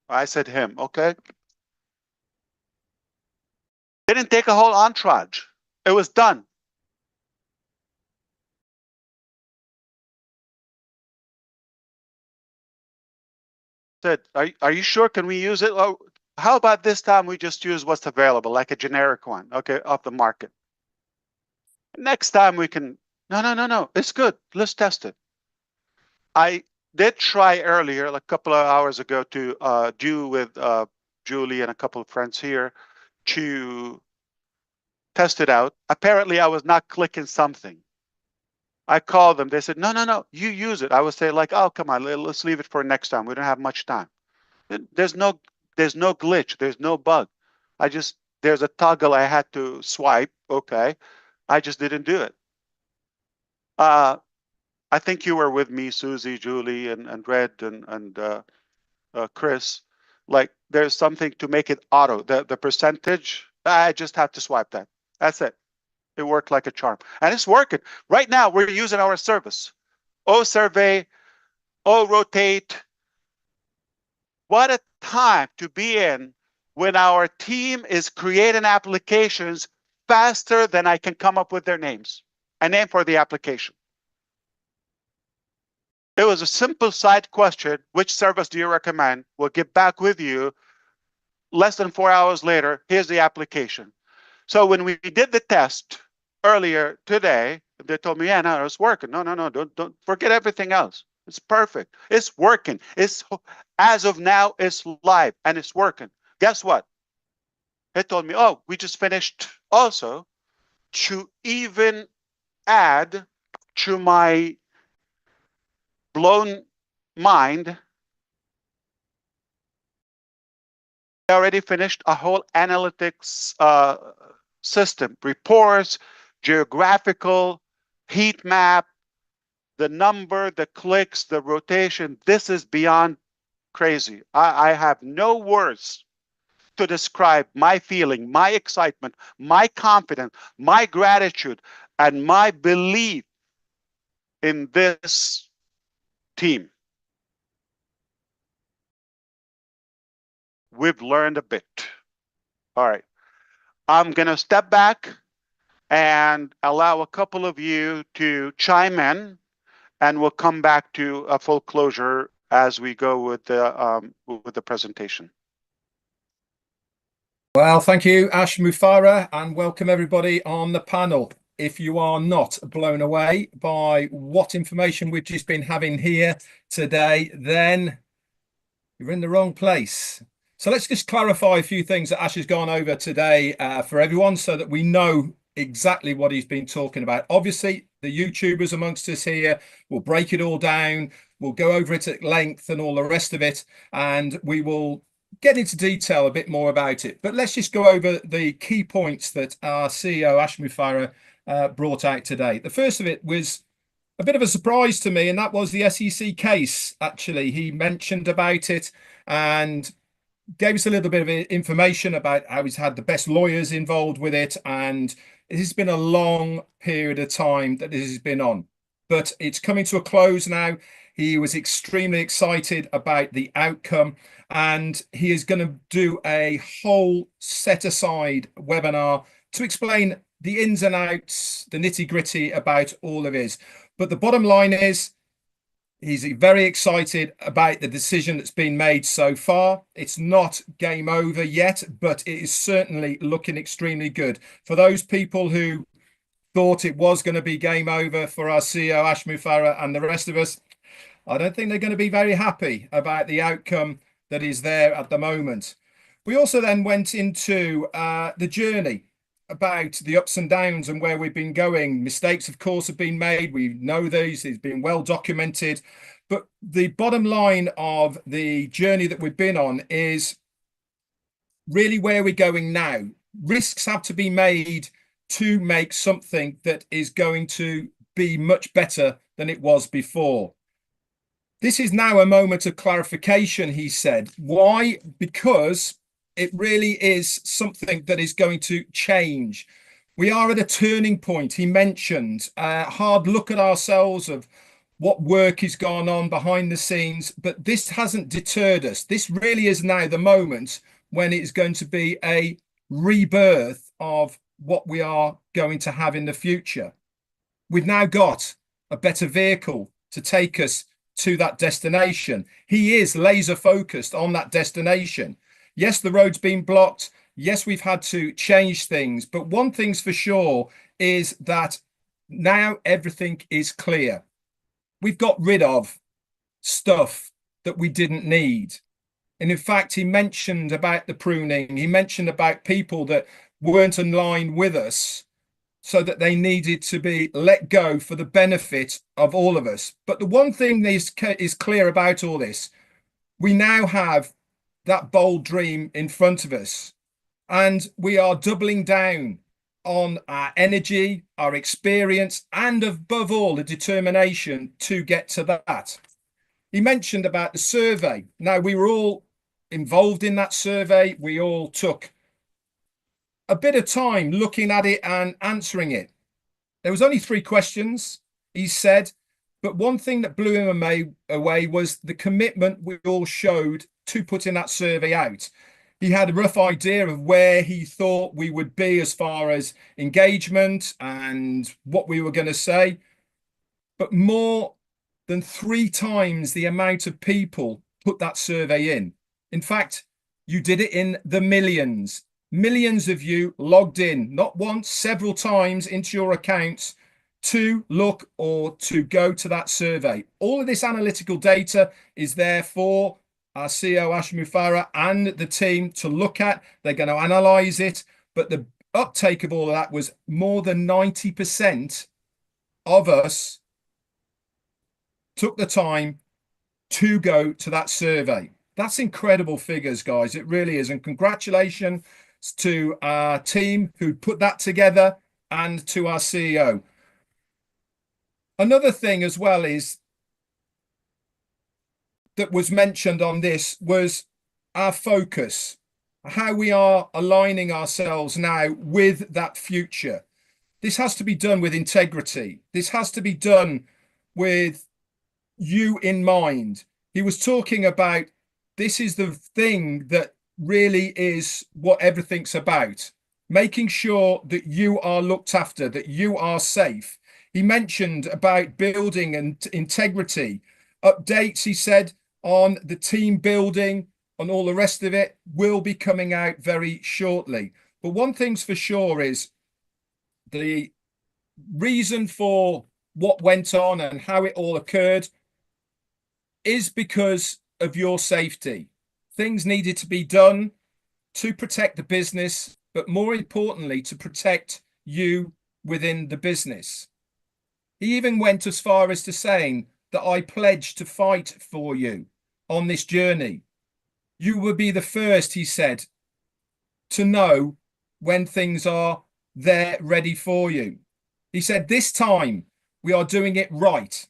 I said him, okay. Didn't take a whole entourage. It was done. Said, are you sure? Can we use it? Oh, how about this time we just use what's available, like a generic one, okay, off the market. Next time we can, no, it's good. Let's test it. I did try earlier, like a couple of hours ago, to do with Julie and a couple of friends here to test it out. Apparently, I was not clicking something. I called them. They said, no, you use it. I would say like, oh, come on, let's leave it for next time. We don't have much time. There's no glitch. There's no bug. There's a toggle I had to swipe. Okay. I just didn't do it. I think you were with me, Susie, Julie, and Red, and Chris. Like, there's something to make it auto. The percentage, I just have to swipe that. That's it. It worked like a charm. And it's working. Right now, we're using our service. Survey, Rotate. What a time to be in when our team is creating applications faster than I can come up with their names. A name for the application. It was a simple side question. Which service do you recommend? We'll get back with you. Less than 4 hours later, here's the application. So when we did the test earlier today, they told me, yeah, no, it's working. No, don't forget everything else. It's perfect. It's working. As of now, it's live and it's working. Guess what? They told me, oh, we just finished also to even add to my blown mind. I already finished a whole analytics system, reports, geographical, heat map, the number, the clicks, the rotation. This is beyond crazy. I have no words to describe my feeling, my excitement, my confidence, my gratitude, and my belief in this team. We've learned a bit. All right. I'm going to step back and allow a couple of you to chime in, and we'll come back to a full closure as we go with the presentation. Well, thank you, Ash Mufareh, and welcome everybody on the panel. If you are not blown away by what information we've just been having here today, then you're in the wrong place. So let's just clarify a few things that Ash has gone over today for everyone so that we know exactly what he's been talking about. Obviously, the YouTubers amongst us here will break it all down. We'll go over it at length and all the rest of it, and we will get into detail a bit more about it. But let's just go over the key points that our CEO, Ash Mufareh, brought out today. The first of it was a bit of a surprise to me, and that was the SEC case. Actually, he mentioned about it and gave us a little bit of information about how he's had the best lawyers involved with it, and it has been a long period of time that this has been on, but it's coming to a close now. He was extremely excited about the outcome, and he is going to do a whole set aside webinar to explain the ins and outs, the nitty gritty about all of this. But the bottom line is, he's very excited about the decision that's been made so far. It's not game over yet, but it is certainly looking extremely good. For those people who thought it was going to be game over for our CEO, Ash Mufareh, and the rest of us, I don't think they're going to be very happy about the outcome that is there at the moment. We also then went into the journey about the ups and downs and where we've been going. Mistakes, of course, have been made. We know these. It's been well documented. But the bottom line of the journey that we've been on is really where we're going now. Risks have to be made to make something that is going to be much better than it was before. This is now a moment of clarification, he said. Why? Because it really is something that is going to change. We are at a turning point. He mentioned a hard look at ourselves of what work has gone on behind the scenes, but this hasn't deterred us. This really is now the moment when it's going to be a rebirth of what we are going to have in the future. We've now got a better vehicle to take us to that destination. He is laser focused on that destination. Yes, the road's been blocked. Yes, we've had to change things. But one thing's for sure is that now everything is clear. We've got rid of stuff that we didn't need. And in fact, he mentioned about the pruning. He mentioned about people that weren't in line with us, so that they needed to be let go for the benefit of all of us. But the one thing that is clear about all this, we now have that bold dream in front of us, and we are doubling down on our energy, our experience, and above all, the determination to get to that. He mentioned about the survey. Now, we were all involved in that survey. We all took a bit of time looking at it and answering it. There was only 3 questions, he said, but one thing that blew him away was the commitment we all showed to putting that survey out. He had a rough idea of where he thought we would be as far as engagement and what we were going to say, but more than 3 times the amount of people put that survey in. In fact, you did it in the millions. Millions of you logged in, not once, several times into your accounts to look or to go to that survey. All of this analytical data is there for our CEO, Mufareh, and the team to look at. They're going to analyze it. But the uptake of all of that was more than 90% of us took the time to go to that survey. That's incredible figures, guys. It really is. And congratulations to our team who put that together and to our CEO. Another thing as well is that was mentioned on this was our focus, how we are aligning ourselves now with that future. This has to be done with integrity. This has to be done with you in mind. He was talking about this is the thing that really is what everything's about, making sure that you are looked after, that you are safe. He mentioned about building and integrity. Updates, he said, on the team building and all the rest of it will be coming out very shortly. But one thing's for sure is the reason for what went on and how it all occurred is because of your safety. Things needed to be done to protect the business, but more importantly, to protect you within the business. He even went as far as to saying that I pledge to fight for you on this journey. You will be the first, he said, to know when things are there ready for you. He said, this time we are doing it right.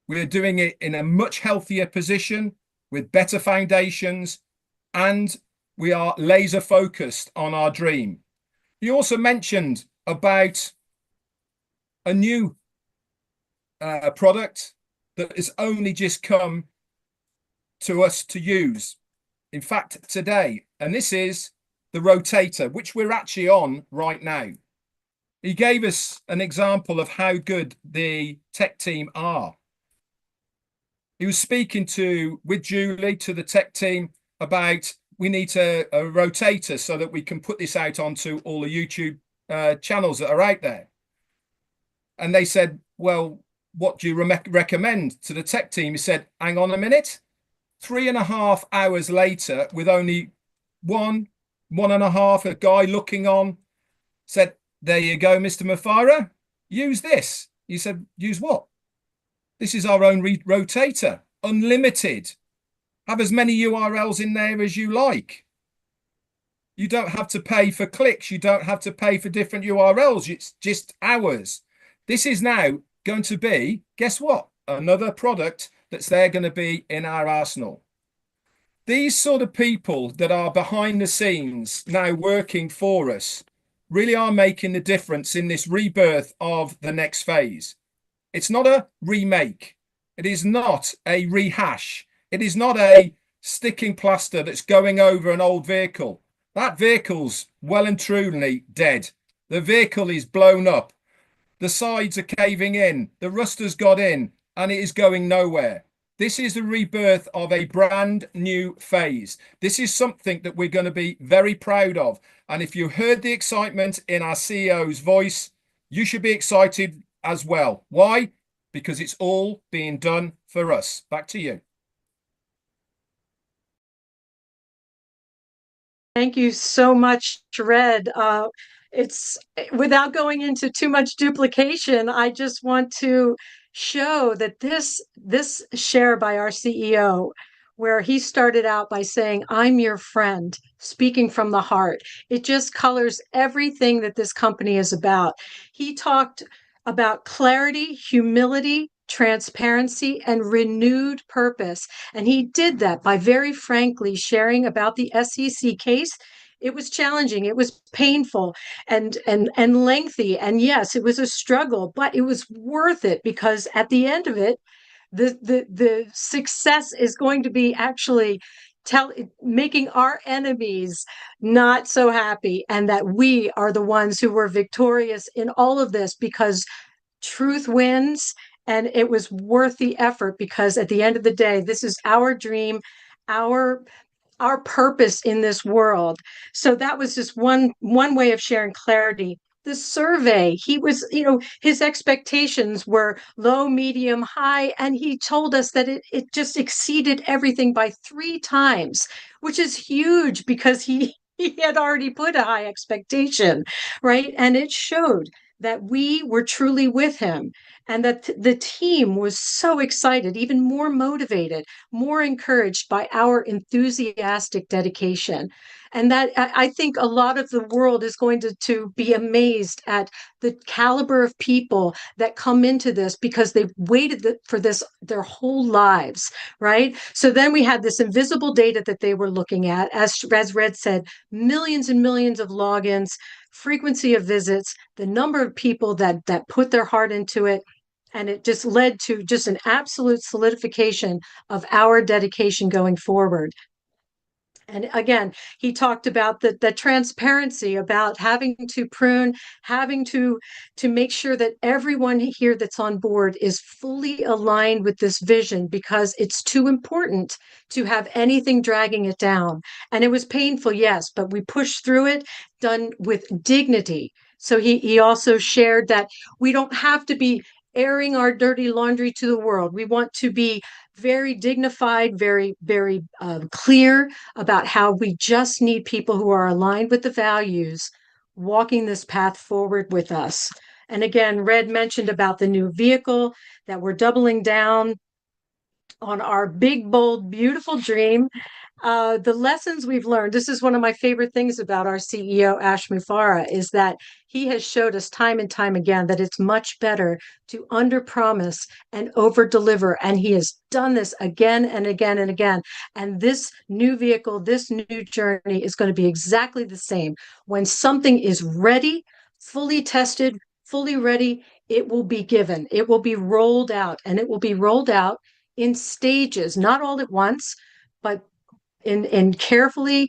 We are doing it in a much healthier position with better foundations, and we are laser focused on our dream. He also mentioned about a new product that has only just come to us to use. In fact, today, and this is the rotator, which we're actually on right now. He gave us an example of how good the tech team are. He was speaking with Julie, to the tech team, about we need a rotator so that we can put this out onto all the YouTube channels that are out there. And they said, well, what do you recommend to the tech team? He said, hang on a minute. 3.5 hours later, with only 1.5, a guy looking on, said, there you go, Mr. Mufareh, use this. He said, use what? This is our own rotator, unlimited. Have as many URLs in there as you like. You don't have to pay for clicks. You don't have to pay for different URLs. It's just ours. This is now going to be, guess what? Another product that's there going to be in our arsenal. These sort of people that are behind the scenes now working for us really are making the difference in this rebirth of the next phase. It's not a remake. It is not a rehash. It is not a sticking plaster that's going over an old vehicle. That vehicle's well and truly dead. The vehicle is blown up. The sides are caving in. The rust has got in and it is going nowhere. This is the rebirth of a brand new phase. This is something that we're going to be very proud of. And if you heard the excitement in our CEO's voice, you should be excited as well. Why? Because it's all being done for us. Back to you. Thank you so much, Red. It's without going into too much duplication, I just want to show that this share by our CEO, where he started out by saying, "I'm your friend," speaking from the heart, it just colors everything that this company is about. He talked about clarity, humility, transparency, and renewed purpose. And he did that by very frankly sharing about the SEC case. It was challenging, it was painful and lengthy. And yes, it was a struggle, but it was worth it because at the end of it, the success is going to be actually making our enemies not so happy, and that we are the ones who were victorious in all of this because truth wins, and it was worth the effort because at the end of the day, this is our dream, our our purpose in this world. So that was just one way of sharing clarity. The survey, he was, his expectations were low, medium, high, and he told us that it just exceeded everything by 3 times, which is huge because he had already put a high expectation, right? And it showed that we were truly with him and that the team was so excited, even more motivated, more encouraged by our enthusiastic dedication. And that I think a lot of the world is going to be amazed at the caliber of people that come into this because they've waited for this their whole lives, right? So then we had this invisible data that they were looking at, as Red said, millions and millions of logins, frequency of visits, the number of people that put their heart into it. And it just led to just an absolute solidification of our dedication going forward. And again, he talked about the transparency, about having to prune, having to make sure that everyone here that's on board is fully aligned with this vision because it's too important to have anything dragging it down. And it was painful, yes, but we pushed through it, done with dignity. So he also shared that we don't have to be airing our dirty laundry to the world. We want to be very dignified, very, very clear about how we just need people who are aligned with the values walking this path forward with us. And again, Red mentioned about the new vehicle, that we're doubling down on our big, bold, beautiful dream. The lessons we've learned, this is one of my favorite things about our CEO, Ash Mufareh, is that he has showed us time and time again that it's much better to under-promise and over-deliver. And he has done this again and again and again. And this new vehicle, this new journey is going to be exactly the same. When something is ready, fully tested, fully ready, it will be given. It will be rolled out, and it will be rolled out in stages, not all at once, but in carefully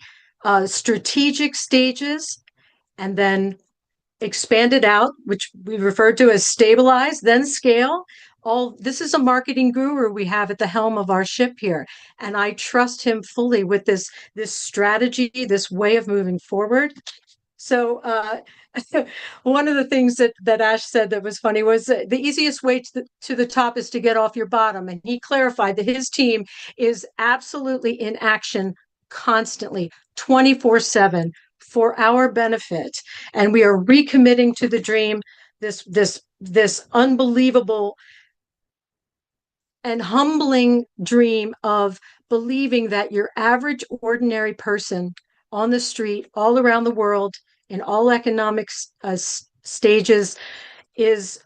strategic stages, and then expanded out, which we refer to as stabilize, then scale. This is a marketing guru we have at the helm of our ship here, and I trust him fully with this strategy, this way of moving forward. So one of the things that Ash said that was funny was the easiest way to the top is to get off your bottom. And he clarified that his team is absolutely in action constantly, 24/7 for our benefit. And we are recommitting to the dream, this unbelievable and humbling dream of believing that your average ordinary person on the street all around the world in all economic stages is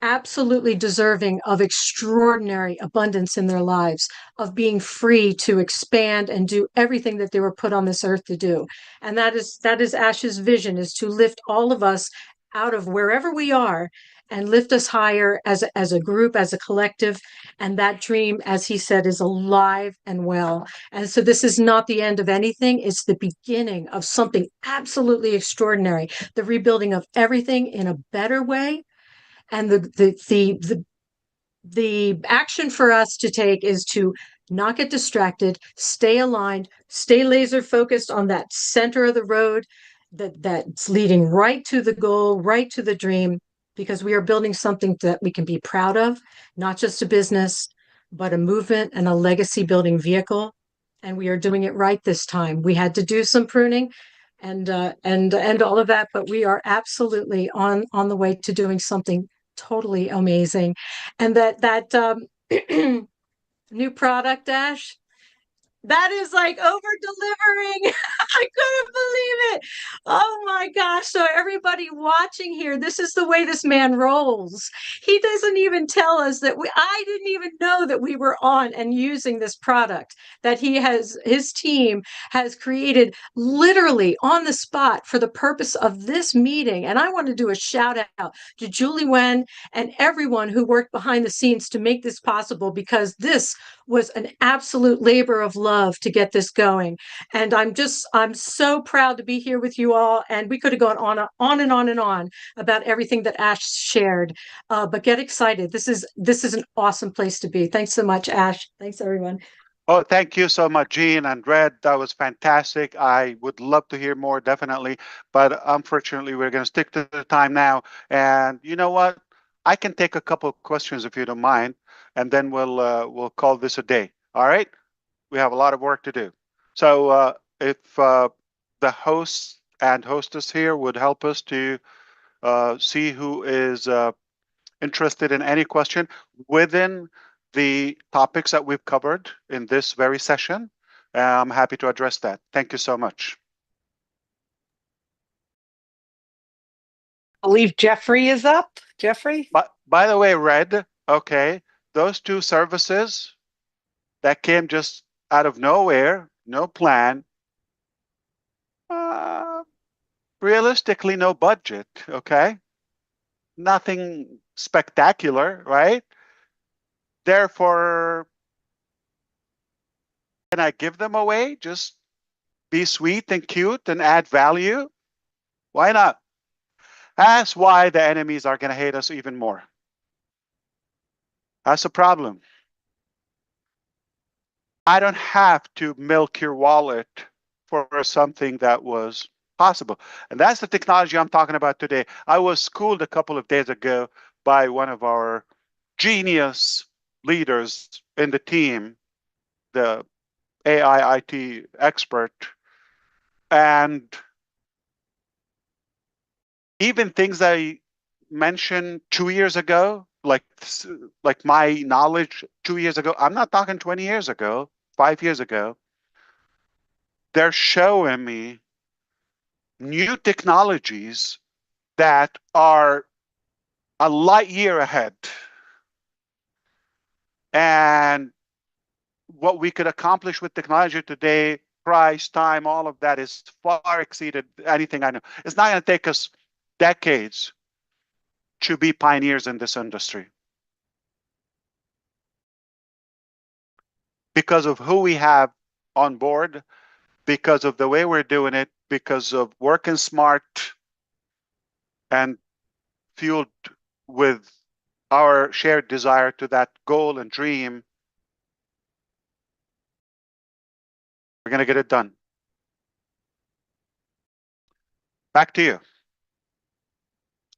absolutely deserving of extraordinary abundance in their lives, of being free to expand and do everything that they were put on this earth to do. And that is Ash's vision, is to lift all of us out of wherever we are and lift us higher as a group, as a collective. And that dream, as he said, is alive and well. And so this is not the end of anything. It's the beginning of something absolutely extraordinary, the rebuilding of everything in a better way. And the the action for us to take is to not get distracted, stay aligned, stay laser focused on that center of the road that's leading right to the goal, right to the dream, because we are building something that we can be proud of, not just a business, but a movement and a legacy building vehicle. And we are doing it right this time. We had to do some pruning and all of that, but we are absolutely on the way to doing something totally amazing. And that new product, Ash, that is like over delivering. I couldn't believe it. Oh my gosh. So everybody watching here, this is the way this man rolls. He doesn't even tell us that I didn't even know that we were on and using this product that his team has created literally on the spot for the purpose of this meeting. And I want to do a shout out to Julie Wen and everyone who worked behind the scenes to make this possible, because this was an absolute labor of love to get this going. And I'm so proud to be here with you all. And we could have gone on and on and on about everything that Ash shared. But get excited. This is an awesome place to be. Thanks so much, Ash. Thanks, everyone. Oh, thank you so much, Gene and Red. That was fantastic. I would love to hear more, definitely. But unfortunately, we're going to stick to the time now. And you know what? I can take a couple of questions if you don't mind, and then we'll call this a day. All right? We have a lot of work to do. So if the host and hostess here would help us to see who is interested in any question within the topics that we've covered in this very session, I'm happy to address that. Thank you so much. I believe Jeffrey is up. Jeffrey? But by the way, Red, okay, those two services that came just out of nowhere, no plan, realistically, no budget, okay? Nothing spectacular, right? Therefore, can I give them away? Just be sweet and cute and add value? Why not? That's why the enemies are going to hate us even more. That's a problem. I don't have to milk your wallet for something that was possible. And that's the technology I'm talking about today. I was schooled a couple of days ago by one of our genius leaders in the team, the AI IT expert. And even things I mentioned 2 years ago, like my knowledge 2 years ago, I'm not talking 20 years ago, 5 years ago, they're showing me new technologies that are a light year ahead. And what we could accomplish with technology today, price, time, all of that is far exceeded anything I know. It's not going to take us decades to be pioneers in this industry. Because of who we have on board, because of the way we're doing it, because of working smart and fueled with our shared desire to that goal and dream, we're going to get it done. Back to you.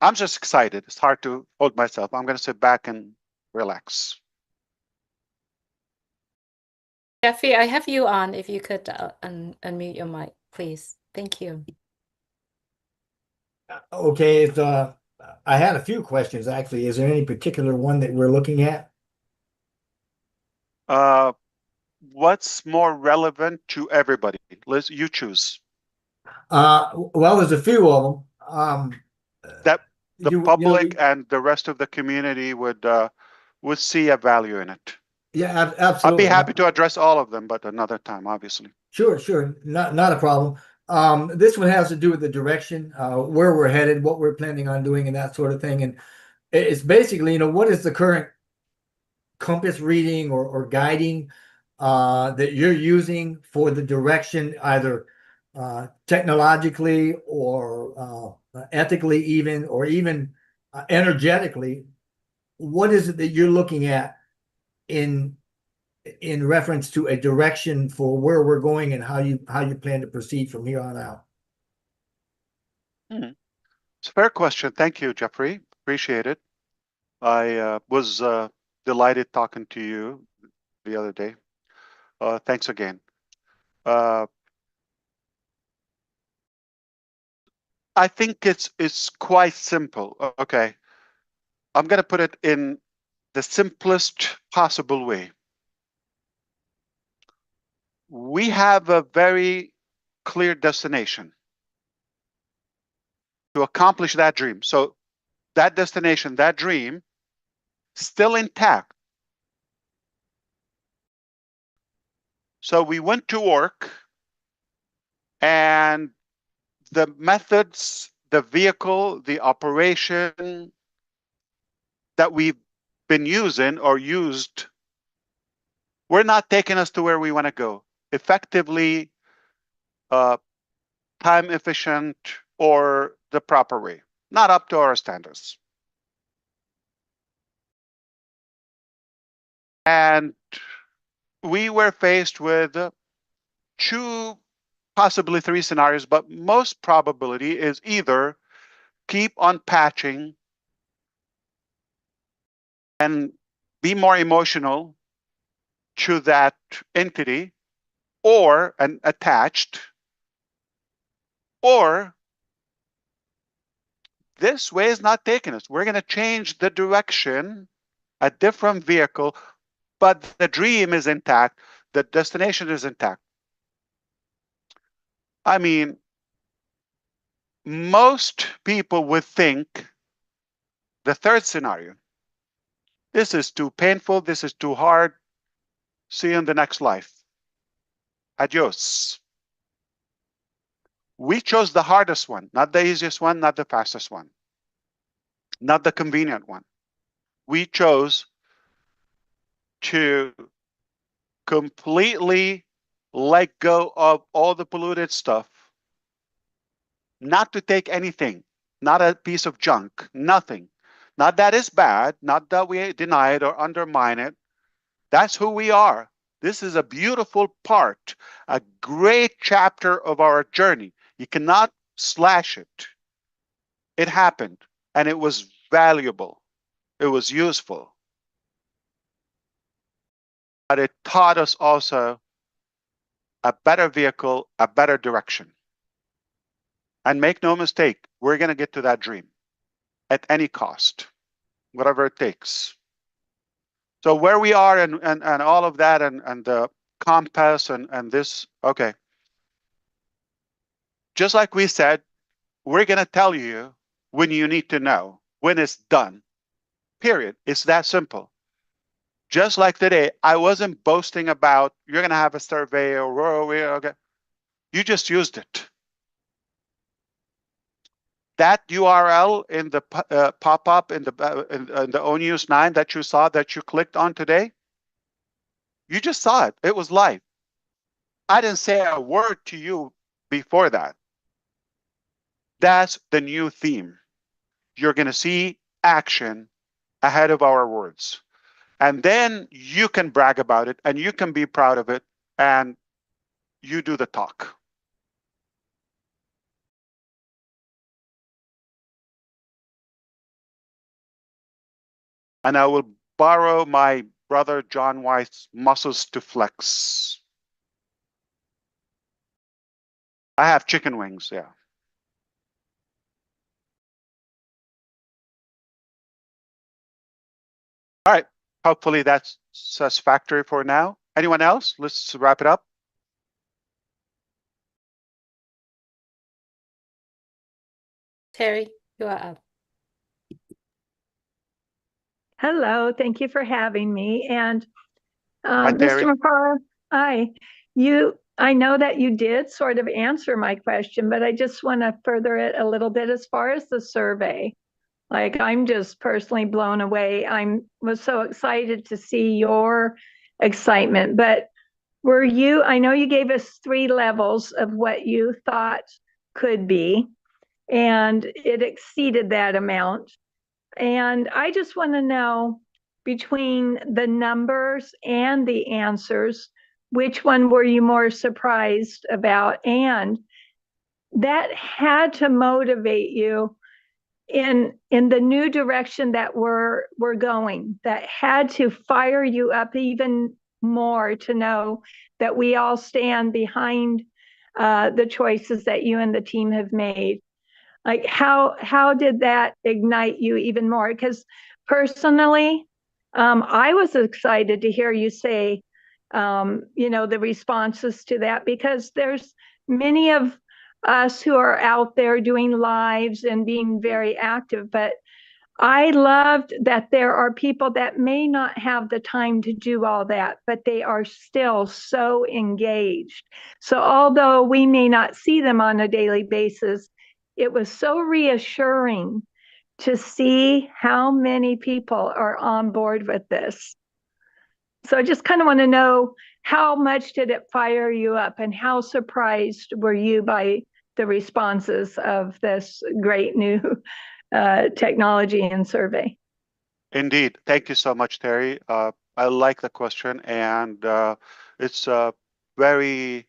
I'm just excited. It's hard to hold myself. I'm going to sit back and relax. Jeffrey, I have you on. If you could unmute your mic, please. Thank you. Okay, I had a few questions actually. Is there any particular one that we're looking at? What's more relevant to everybody? Liz, you choose. Well, there's a few of them. That the public and the rest of the community would see a value in it. Yeah, absolutely. I'd be happy to address all of them, but another time, obviously. Sure. Not a problem. This one has to do with the direction, where we're headed, what we're planning on doing, and that sort of thing. And it's basically, what is the current compass reading or guiding that you're using for the direction, either technologically or ethically even, or even energetically, what is it that you're looking at in reference to a direction for where we're going and how you plan to proceed from here on out? It's a fair question. Thank you, Jeffrey. Appreciate it. I was delighted talking to you the other day. Thanks again. I think it's quite simple. Okay. I'm going to put it in the simplest possible way. We have a very clear destination to accomplish that dream. So that destination, that dream, still intact. So we went to work, and the methods, the vehicle, the operation that we've been using or used, we're not taking us to where we want to go effectively, time efficient, or the proper way, not up to our standards. And we were faced with 2, possibly 3 scenarios, but most probability is either keep on patching and be more emotional to that entity or an attached, or this way is not taking us. We're going to change the direction, a different vehicle, but the dream is intact. The destination is intact. I mean, most people would think the third scenario. This is too painful. This is too hard. See you in the next life. Adios. We chose the hardest one, not the easiest one, not the fastest one, not the convenient one. We chose to completely let go of all the polluted stuff, not to take anything, not a piece of junk, nothing. Not that it's bad, not that we deny it or undermine it. That's who we are. This is a beautiful part, a great chapter of our journey. You cannot slash it. It happened, and it was valuable. It was useful. But it taught us also a better vehicle, a better direction. And make no mistake, we're going to get to that dream at any cost, whatever it takes. So where we are and all of that and the compass and this, okay. Just like we said, we're going to tell you when you need to know, when it's done, period. It's that simple. Just like today, I wasn't boasting about you're going to have a survey or okay. You just used it. That URL in the pop-up in the ONews 9 that you saw, that you clicked on today, you just saw it. It was live. I didn't say a word to you before that. That's the new theme. You're going to see action ahead of our words. And then you can brag about it and you can be proud of it and you do the talk. And I will borrow my brother John White's muscles to flex. I have chicken wings, yeah. All right, hopefully that's satisfactory for now. Anyone else? Let's wrap it up. Terry, you are up. Hello, thank you for having me. And Hi, Terry. Mr. Mufareh, hi. I know that you did sort of answer my question, but I just want to further it a little bit as far as the survey. Like, I'm just personally blown away. Was so excited to see your excitement, but I know you gave us 3 levels of what you thought could be, and it exceeded that amount. And I just want to know, between the numbers and the answers, which one were you more surprised about? And that had to motivate you in the new direction that we're going. That had to fire you up even more to know that we all stand behind the choices that you and the team have made. Like, how did that ignite you even more? Because personally, I was excited to hear you say, the responses to that, because there's many of us who are out there doing lives and being very active, but I loved that there are people that may not have the time to do all that, but they are still so engaged. So although we may not see them on a daily basis, it was so reassuring to see how many people are on board with this. So I just kind of want to know, how much did it fire you up, and how surprised were you by the responses of this great new technology and survey? Indeed. Thank you so much, Terry. I like the question, and it's very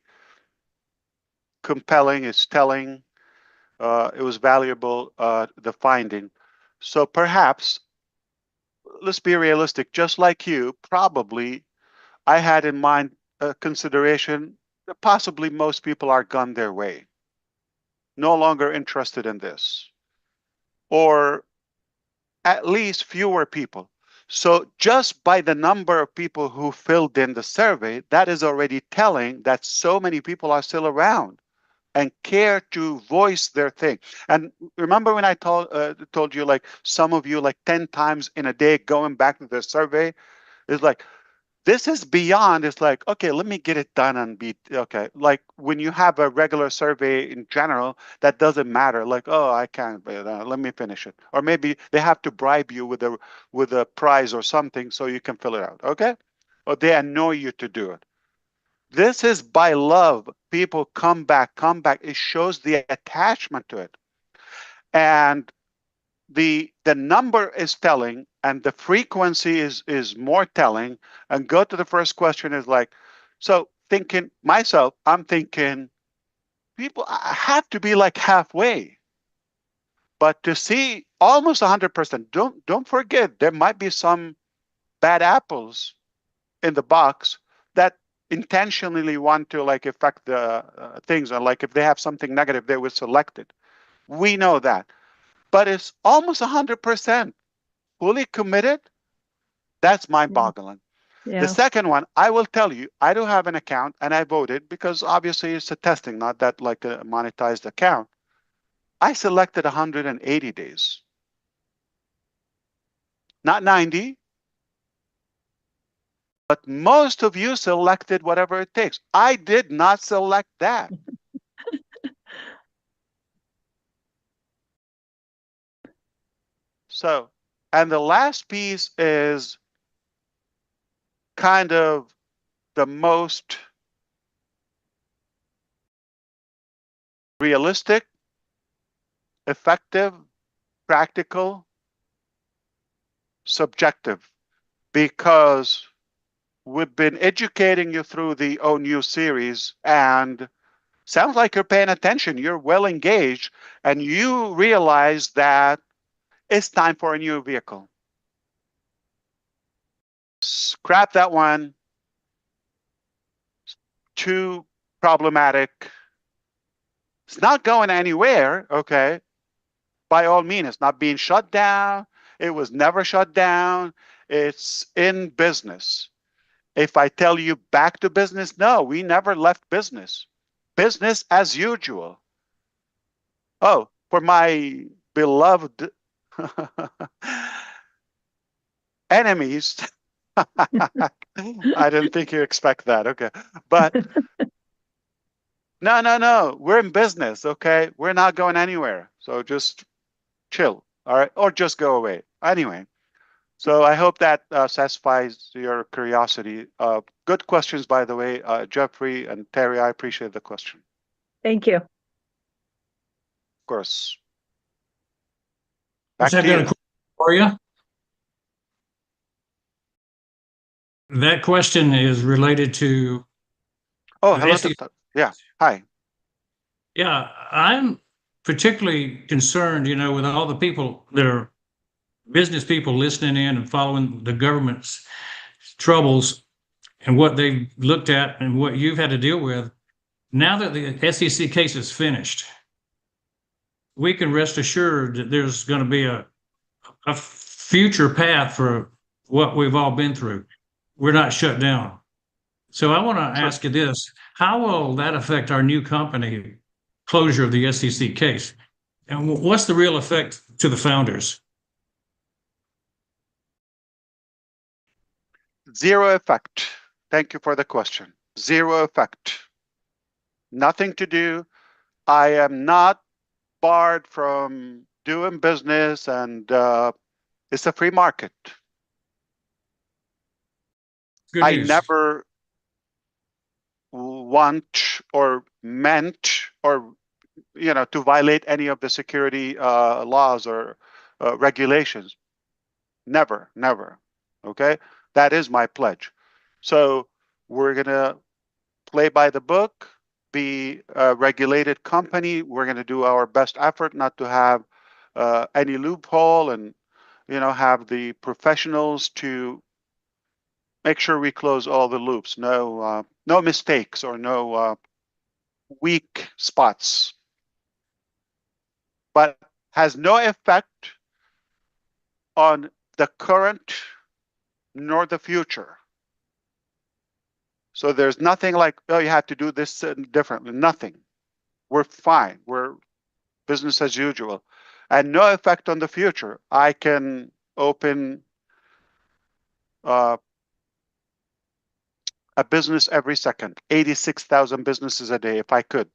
compelling. It's telling. It was valuable, the finding. So perhaps, let's be realistic. Just like you, probably I had in mind a consideration that possibly most people are gone their way, no longer interested in this, or at least fewer people. So just by the number of people who filled in the survey, that is already telling that so many people are still around and care to voice their thing. And remember when I told you, like, some of you, like 10 times in a day going back to the survey, it's like, this is beyond. It's like, okay, let me get it done and be okay. Like when you have a regular survey in general, that doesn't matter. Like, oh, I can't, let me finish it. Or maybe they have to bribe you with a prize or something so you can fill it out. Okay, or they annoy you to do it. This is by love. People come back. It shows the attachment to it, and the number is telling, and the frequency is more telling. And go to the first question is like, so thinking myself, I'm thinking people have to be like halfway, but to see almost 100%, don't forget there might be some bad apples in the box that intentionally want to like affect the things, or like if they have something negative they will select it. We know that, but it's almost 100% fully committed. That's mind-boggling. Yeah. The second one, I will tell you, I do have an account and I voted because obviously it's a testing, not that like a monetized account. I selected 180 days, not 90, but most of you selected whatever it takes. I did not select that. So, and the last piece is kind of the most realistic, effective, practical, subjective, because we've been educating you through the ONU series, and sounds like you're paying attention. You're well engaged, and you realize that it's time for a new vehicle. Scrap that one. Too problematic. It's not going anywhere, okay? By all means, it's not being shut down. It was never shut down. It's in business. If I tell you back to business, no, we never left business. Business as usual. Oh, for my beloved enemies, I didn't think you expect that. Okay. But no, we're in business. Okay. We're not going anywhere. So just chill. All right. Or just go away. Anyway. So I hope that satisfies your curiosity. Good questions, by the way, Jeffrey and Terry. I appreciate the question. Thank you. Of course. Back to you. are you? That question is related to Oh, the hello. SEC. Yeah. Hi. Yeah, I'm particularly concerned, with all the people that are business people listening in and following the government's troubles and what they've looked at and what you've had to deal with. Now that the SEC case is finished, we can rest assured that there's going to be a future path for what we've all been through. We're not shut down. So I want to ask you this: how will that affect our new company closure of the SEC case? And what's the real effect to the founders? Zero effect. Thank you for the question. Zero effect. Nothing to do. I am not barred from doing business, and it's a free market. Good I news. never want or meant or to violate any of the security laws or regulations. Never, never. Okay, that is my pledge. So we're gonna play by the book, be a regulated company. We're gonna do our best effort not to have any loophole, and have the professionals to make sure we close all the loops. No mistakes or no weak spots. But has no effect on the current nor the future. So there's nothing like, oh, you have to do this differently. Nothing. We're fine. We're business as usual. And no effect on the future. I can open a business every second, 86,000 businesses a day if I could,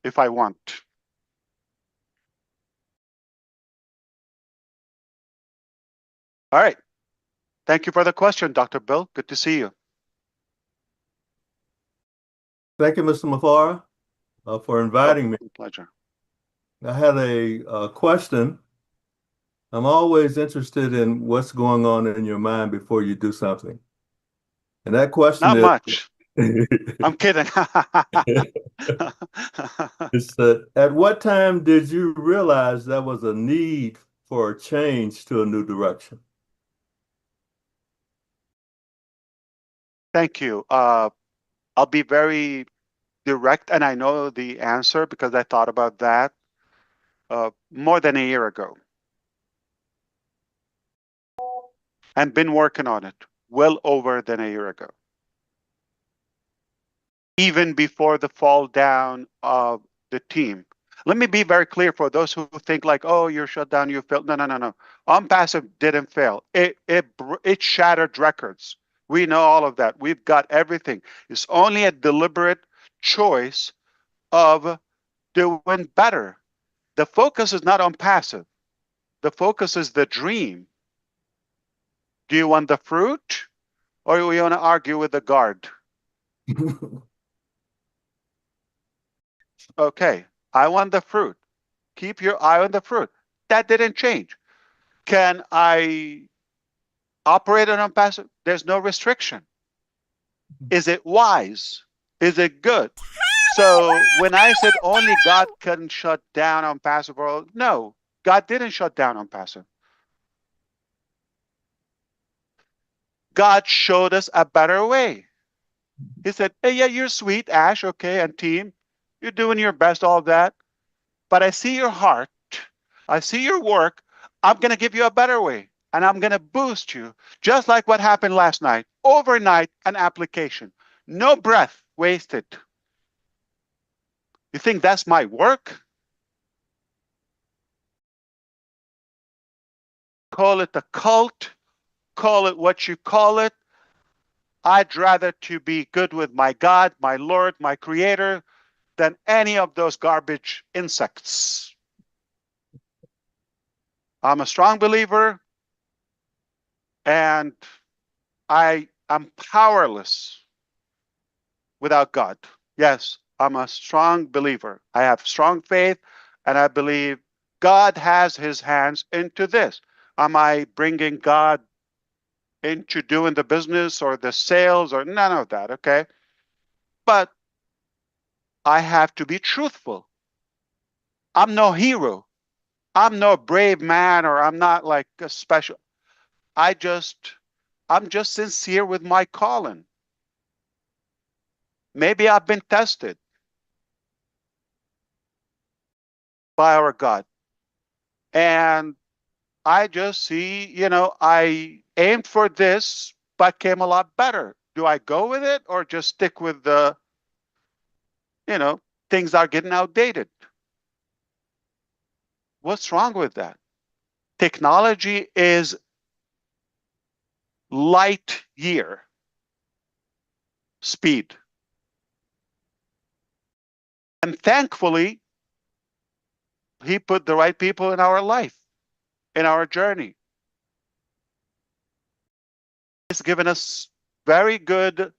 if I want. All right. Thank you for the question, Dr. Bill. Good to see you. Thank you, Mr. Mufareh, for inviting me. Pleasure. I had a question. I'm always interested in what's going on in your mind before you do something. And that question Not is... much. I'm kidding. It's at what time did you realize there was a need for a change to a new direction? Thank you. I'll be very direct, and I know the answer because I thought about that more than a year ago and been working on it well over than a year ago. Even before the fall down of the team. Let me be very clear for those who think like, oh, you're shut down, you failed. No, no, no, no. OnPassive didn't fail. It shattered records. We know all of that. We've got everything. It's only a deliberate choice of doing better. The focus is not on passive. The focus is the dream. Do you want the fruit, or do you want to argue with the guard? Okay, I want the fruit. Keep your eye on the fruit. That didn't change. Can I operate on passive? There's no restriction. Is it wise? Is it good? So when I said only God can shut down OnPassive world, no, God didn't shut down OnPassive. God showed us a better way. He said, hey, yeah, you're sweet, Ash, okay, and team. You're doing your best, all of that. But I see your heart. I see your work. I'm going to give you a better way. And I'm going to boost you, just like what happened last night. Overnight, an application. No breath wasted. You think that's my work? Call it a cult. Call it what you call it. I'd rather to be good with my God, my Lord, my Creator, than any of those garbage insects. I'm a strong believer, and I am powerless without God. Yes, I'm a strong believer. I have strong faith, and I believe God has his hands into this. Am I bringing God into doing the business or the sales or none of that, okay? But I have to be truthful. I'm no hero. I'm no brave man, or I'm not like a special. I'm just sincere with my calling. Maybe I've been tested by our God. And I just see, I aimed for this, but came a lot better. Do I go with it or just stick with the, things are getting outdated? What's wrong with that? Technology is light year speed. And thankfully, he put the right people in our life, in our journey. He's given us very good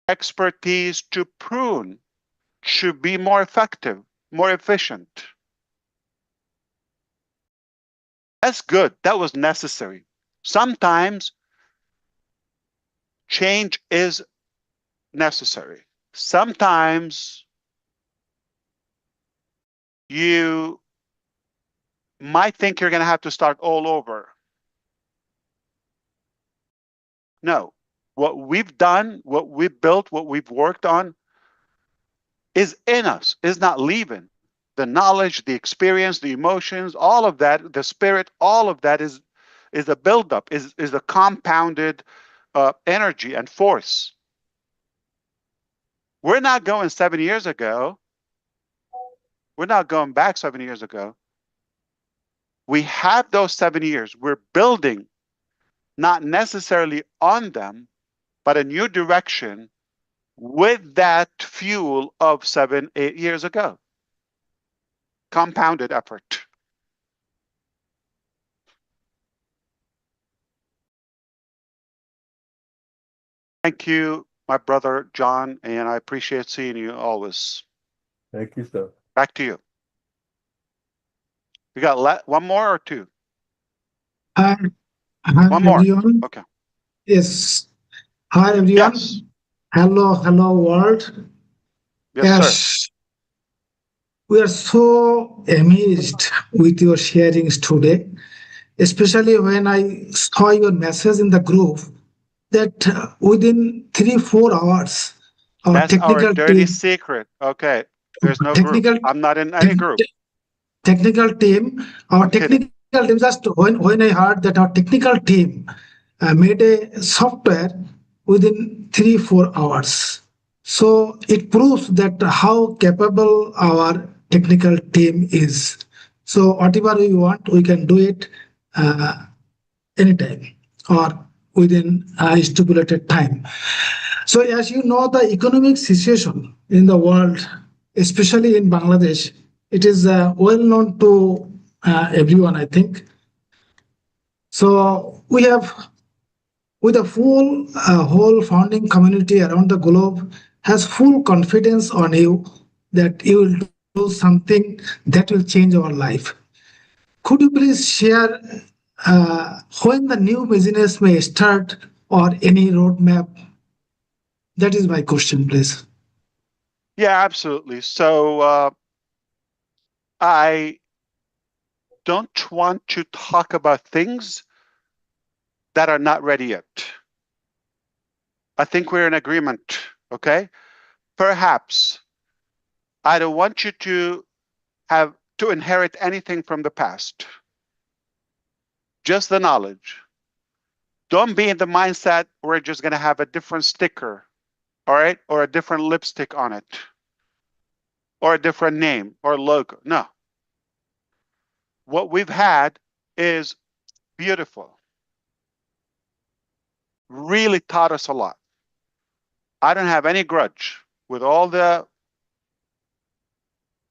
expertise to prune, to be more effective, more efficient. That's good. That was necessary. Sometimes change is necessary. Sometimes you might think you're going to have to start all over. No. What we've done, what we've built, what we've worked on is in us, is not leaving. The knowledge, the experience, the emotions, all of that, the spirit, all of that is a buildup, is a compounded energy and force. We're not going 7 years ago. We're not going back 7 years ago. We have those 7 years. We're building, not necessarily on them, but a new direction with that fuel of 7, 8 years ago. Compounded effort. Thank you, my brother John, and I appreciate seeing you always. Thank you, sir. Back to you. We got one more or two? Hi, One more. everyone. Okay. Yes. Hi, everyone. Yes. Hello, world. Yes, sir. We are so amazed with your sharings today, especially when I saw your message in the group that within 3-4 hours, our That's our technical dirty team, secret. Okay. There's no group. technical I'm not in any group. technical team, our I'm kidding. technical team, just when I heard that our technical team made a software within 3-4 hours. So it proves that how capable our technical team is. So whatever we want, we can do it anytime or within a stipulated time. So as you know, the economic situation in the world, especially in Bangladesh, it is well known to everyone, I think. So we have, with a whole founding community around the globe has full confidence on you that you will do something that will change our life. Could you please share when the new business may start or any roadmap? That is my question, please. Yeah, absolutely. So I don't want to talk about things that are not ready yet. I think we're in agreement, okay? Perhaps I don't want you to have to inherit anything from the past. Just the knowledge. Don't be in the mindset we're just going to have a different sticker, all right? Or a different lipstick on it. Or a different name or logo. No. What we've had is beautiful. Really taught us a lot. I don't have any grudge with all the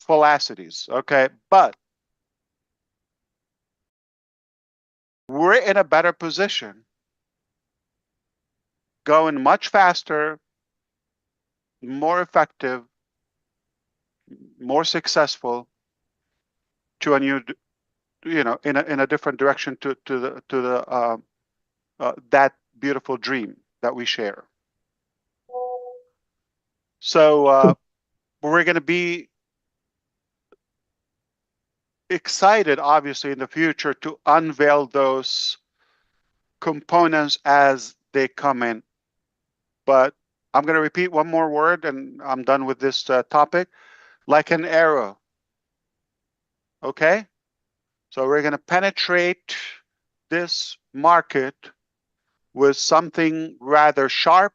falsities, okay? But we're in a better position, going much faster, more effective, more successful to a new in a different direction to the that beautiful dream that we share. So we're going to be excited, obviously, in the future to unveil those components as they come in. But I'm going to repeat one more word and I'm done with this topic. Like an arrow. Okay? So we're going to penetrate this market with something rather sharp.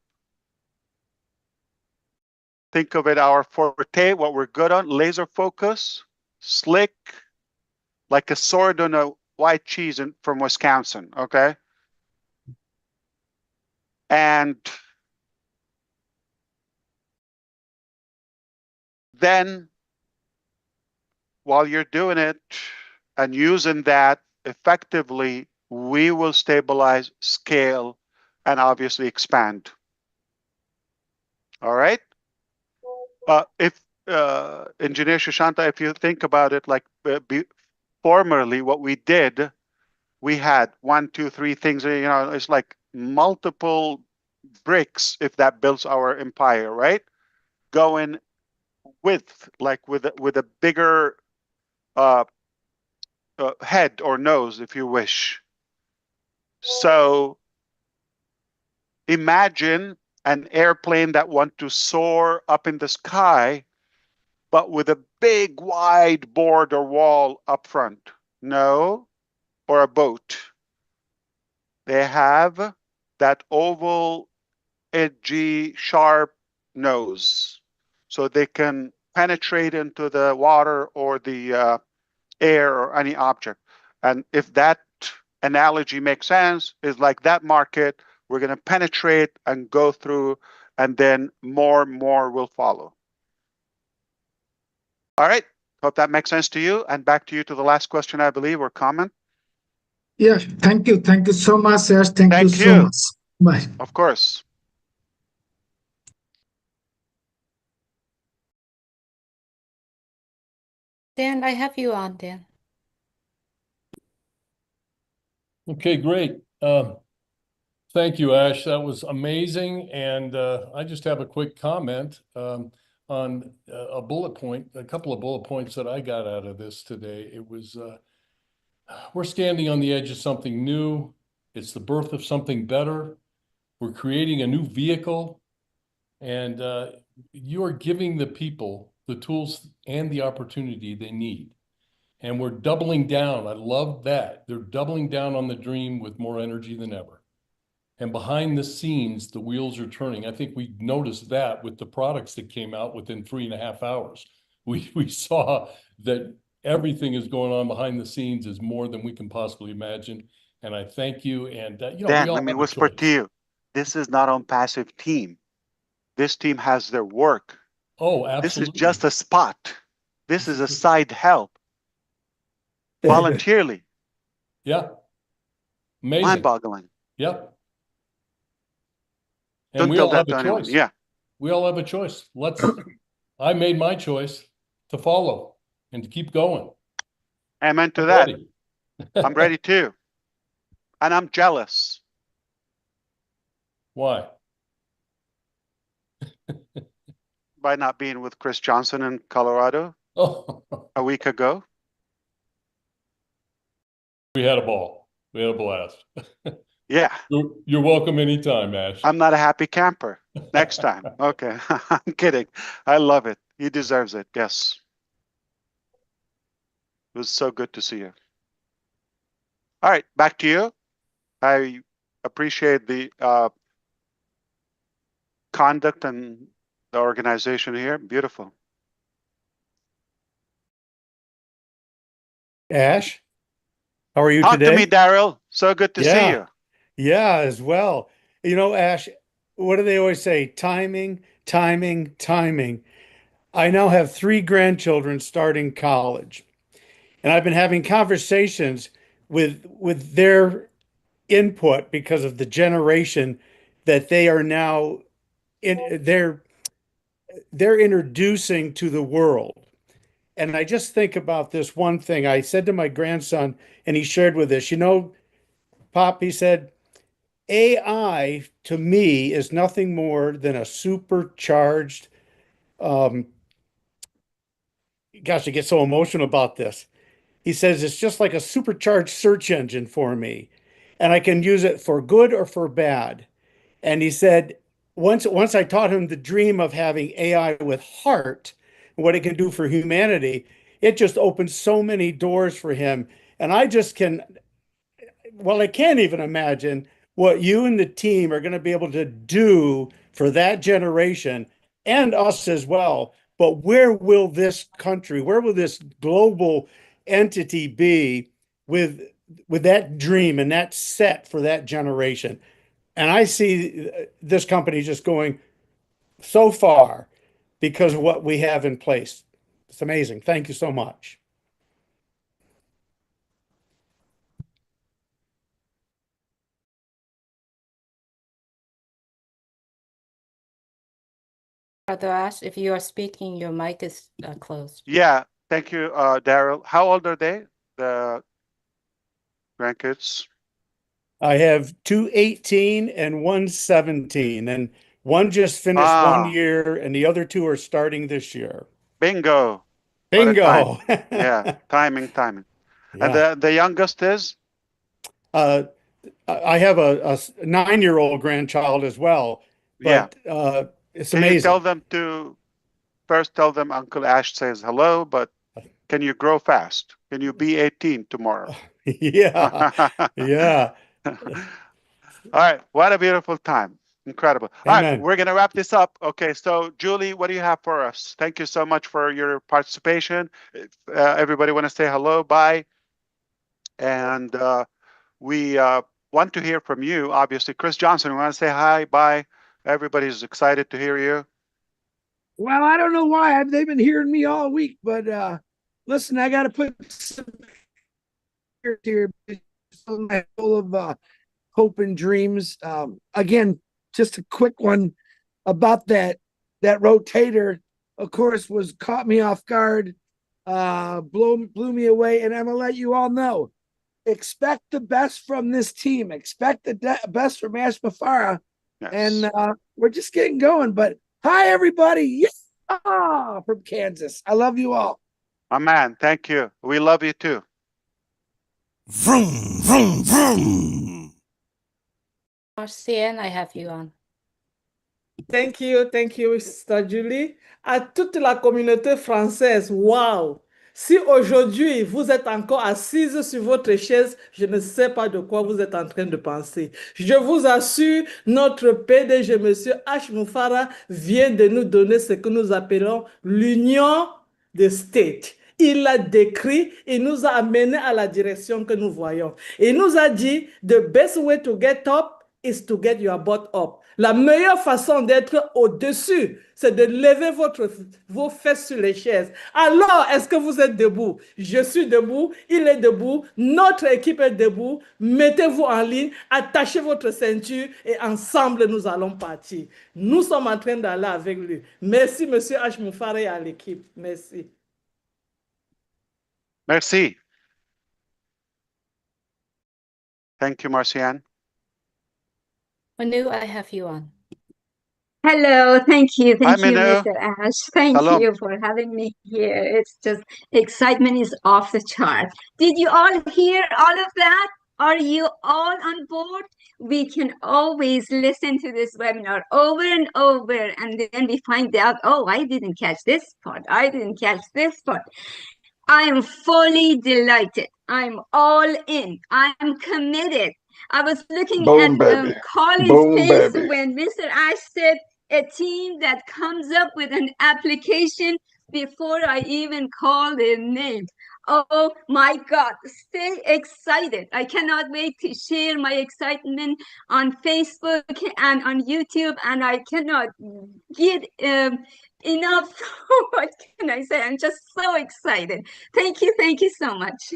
Think of it our forte, what we're good on, laser focus, slick, like a sword on a white cheese from Wisconsin, okay? And then while you're doing it and using that effectively, we will stabilize, scale, and obviously expand. All right? If Engineer Shashanta, if you think about it, like formerly what we did, we had 1, 2, 3 things, it's like multiple bricks if that builds our empire, right? Going with a bigger head or nose, if you wish. So imagine an airplane that wants to soar up in the sky, but with a big wide board or wall up front. No, or a boat. They have that oval, edgy, sharp nose, so they can penetrate into the water or the air or any object. And if that analogy makes sense, is like that market, we're going to penetrate and go through, and then more will follow. All right. Hope that makes sense to you. And back to you to the last question, I believe, or comment. Yeah, thank you. Thank you so much, sir. Thank you so much. Bye. Of course. Dan, I have you on, Dan. Okay, great. Thank you, Ash. That was amazing. And I just have a quick comment on a bullet point, a couple of bullet points that I got out of this today. It was, we're standing on the edge of something new. It's the birth of something better. We're creating a new vehicle. And you are giving the people the tools and the opportunity they need. And we're doubling down. I love that. They're doubling down on the dream with more energy than ever. And behind the scenes, the wheels are turning. I think we noticed that with the products that came out within 3.5 hours. We saw that everything is going on behind the scenes is more than we can possibly imagine. And I thank you. And Dan, let me whisper to you. This is not on passive team. This team has their work. Oh, absolutely. This is just a spot. This is a side help. Voluntarily. Yeah. Amazing. Mind-boggling. Yep. And Don't we tell all that have to a anyone. choice. Yeah. We all have a choice. I made my choice to follow and to keep going. Amen to I'm that. ready. I'm ready too. And I'm jealous. Why? By not being with Chris Johnson in Colorado a week ago. We had a ball. We had a blast. Yeah. You're welcome anytime, Ash. I'm not a happy camper. Next time. Okay. I'm kidding. I love it. He deserves it. Yes. It was so good to see you. All right. Back to you. I appreciate the conduct and the organization here. Beautiful. Ash, how are you Talk today? to me, Daryl. So good to see you. Yeah, as well. You know, Ash, what do they always say? Timing, timing, timing. I now have 3 grandchildren starting college, and I've been having conversations with their input because of the generation that they are now they're introducing to the world. And I just think about this one thing. I said to my grandson, and he shared with us, Pop, he said, AI to me is nothing more than a supercharged, gosh, I get so emotional about this. He says it's just like a supercharged search engine for me, and I can use it for good or for bad. And he said, once I taught him the dream of having AI with heart, and what it can do for humanity, it just opened so many doors for him. And I just I can't even imagine what you and the team are going to be able to do for that generation and us as well. But where will this country, where will this global entity be with that dream and that set for that generation? And I see this company just going so far because of what we have in place. It's amazing. Thank you so much. Brother Ash, if you are speaking, your mic is closed. Yeah, thank you, Daryl. How old are they, the grandkids? I have two 18 and one 17, and one just finished 1 year, and the other two are starting this year. Bingo. Bingo. Yeah, timing. Yeah. And the youngest is? I have a 9-year-old grandchild as well, but it's Can you amazing. tell them first tell them Uncle Ash says hello, but can you grow fast? Can you be 18 tomorrow? Yeah. Yeah. All right. What a beautiful time. Incredible. All right. Amen. We're going to wrap this up. Okay. So, Julie, what do you have for us? Thank you so much for your participation. Everybody want to say hello, bye. And we want to hear from you, obviously. Chris Johnson, we want to say hi, bye. Everybody's excited to hear you. Well, I don't know why they've been hearing me all week, but listen, I got to put some here full of hope and dreams. Again, just a quick one about that rotator. Of course, was caught me off guard, blew me away, and I'm gonna let you all know. Expect the best from this team. Expect the best from Ash Mufareh, and we're just getting going. But hi, everybody! Yeah, from Kansas. I love you all. My man, thank you. We love you too. Vroom, vroom, vroom. Marcienne, I have you on. Thank you, Sister Julie. À toute la communauté française, wow! Si aujourd'hui vous êtes encore assise sur votre chaise, je ne sais pas de quoi vous êtes en train de penser. Je vous assure, notre PDG, M. H. Mufareh, vient de nous donner ce que nous appelons l'union des States. Il l'a décrit et nous a amené à la direction que nous voyons. Et il nous a dit, the best way to get up is to get your butt up. La meilleure façon d'être au-dessus, c'est de lever vos fesses sur les chaises. Alors, est-ce que vous êtes debout? Je suis debout, il est debout, notre équipe est debout. Mettez-vous en ligne, attachez votre ceinture et ensemble, nous allons partir. Nous sommes en train d'aller avec lui. Merci, M. H. Mufareh et à l'équipe. Merci. Merci. Thank you, Marcienne. Manu, I have you on. Hello, thank you, Hi, Mr. Minu. Ash. Thank Shalom. you for having me here. It's just excitement is off the chart. Did you all hear all of that? Are you all on board? We can always listen to this webinar over and over, and then we find out, oh, I didn't catch this part. I didn't catch this part. I am fully delighted. I'm all in. I'm committed. I was looking at Colin's face when Mr. Ash said a team that comes up with an application before I even call their name. Oh my God, stay excited. I cannot wait to share my excitement on Facebook and on YouTube, and I cannot get enough. What can I say? I'm just so excited. Thank you so much.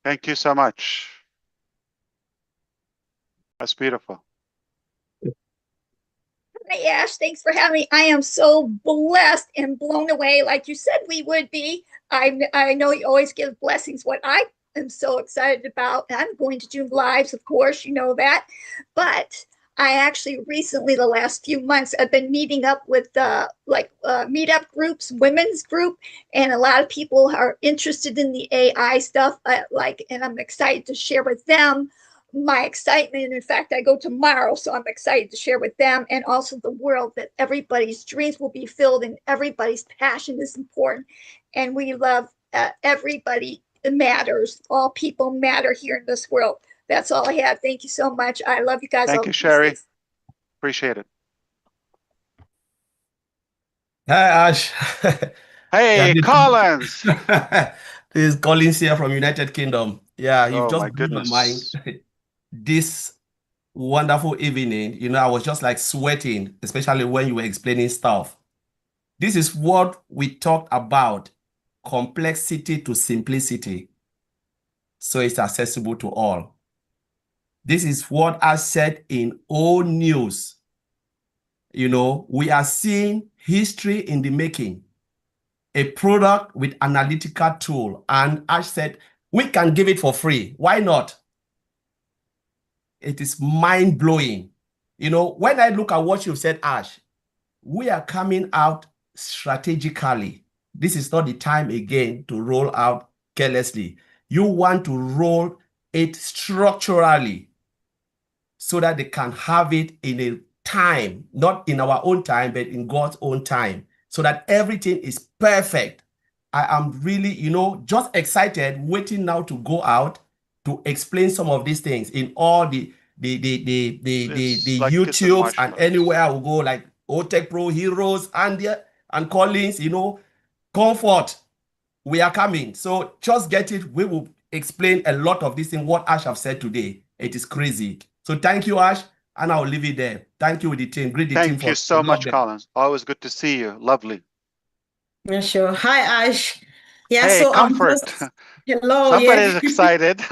Thank you so much. That's beautiful. Hi, Ash. Thanks for having me. I am so blessed and blown away, like you said we would be. I know you always give blessings. What I am so excited about, and I'm going to do lives, of course, you know that. But I actually recently, the last few months, I've been meeting up with meetup groups, women's group, and a lot of people are interested in the AI stuff. And I'm excited to share with them my excitement. In fact, I go tomorrow, so I'm excited to share with them and also the world that everybody's dreams will be filled and everybody's passion is important. And we love everybody matters. All people matter here in this world. That's all I have. Thank you so much. I love you guys. Thank you, Sherry. Appreciate it. Hi, Ash. Hey, Collins. This is Collins here from United Kingdom. Yeah, you've Oh, just my blew my mind. goodness. This wonderful evening, I was just like sweating, especially when you were explaining stuff. This is what we talked about, complexity to simplicity, so it's accessible to all. This is what I said in old news. We are seeing history in the making, a product with analytical tool. And Ash said, we can give it for free. Why not? It is mind-blowing. When I look at what you've said, Ash, we are coming out strategically. This is not the time again to roll out carelessly. You want to roll it structurally so that they can have it in a time, not in our own time, but in God's own time, so that everything is perfect. I am really, just excited, waiting now to go out to explain some of these things in all the YouTubes and anywhere I will go, like OTech Pro, Heroes, and Collins, Comfort. We are coming. So just get it. We will explain a lot of this in what Ash have said today. It is crazy. So thank you, Ash, and I'll leave it there. Thank you, the team. Greet the team. Thank you so much, Collins. Always good to see you. Lovely. Yeah, sure. Hi, Ash. Yeah, hey, so Comfort. hello. Somebody's Yeah. excited.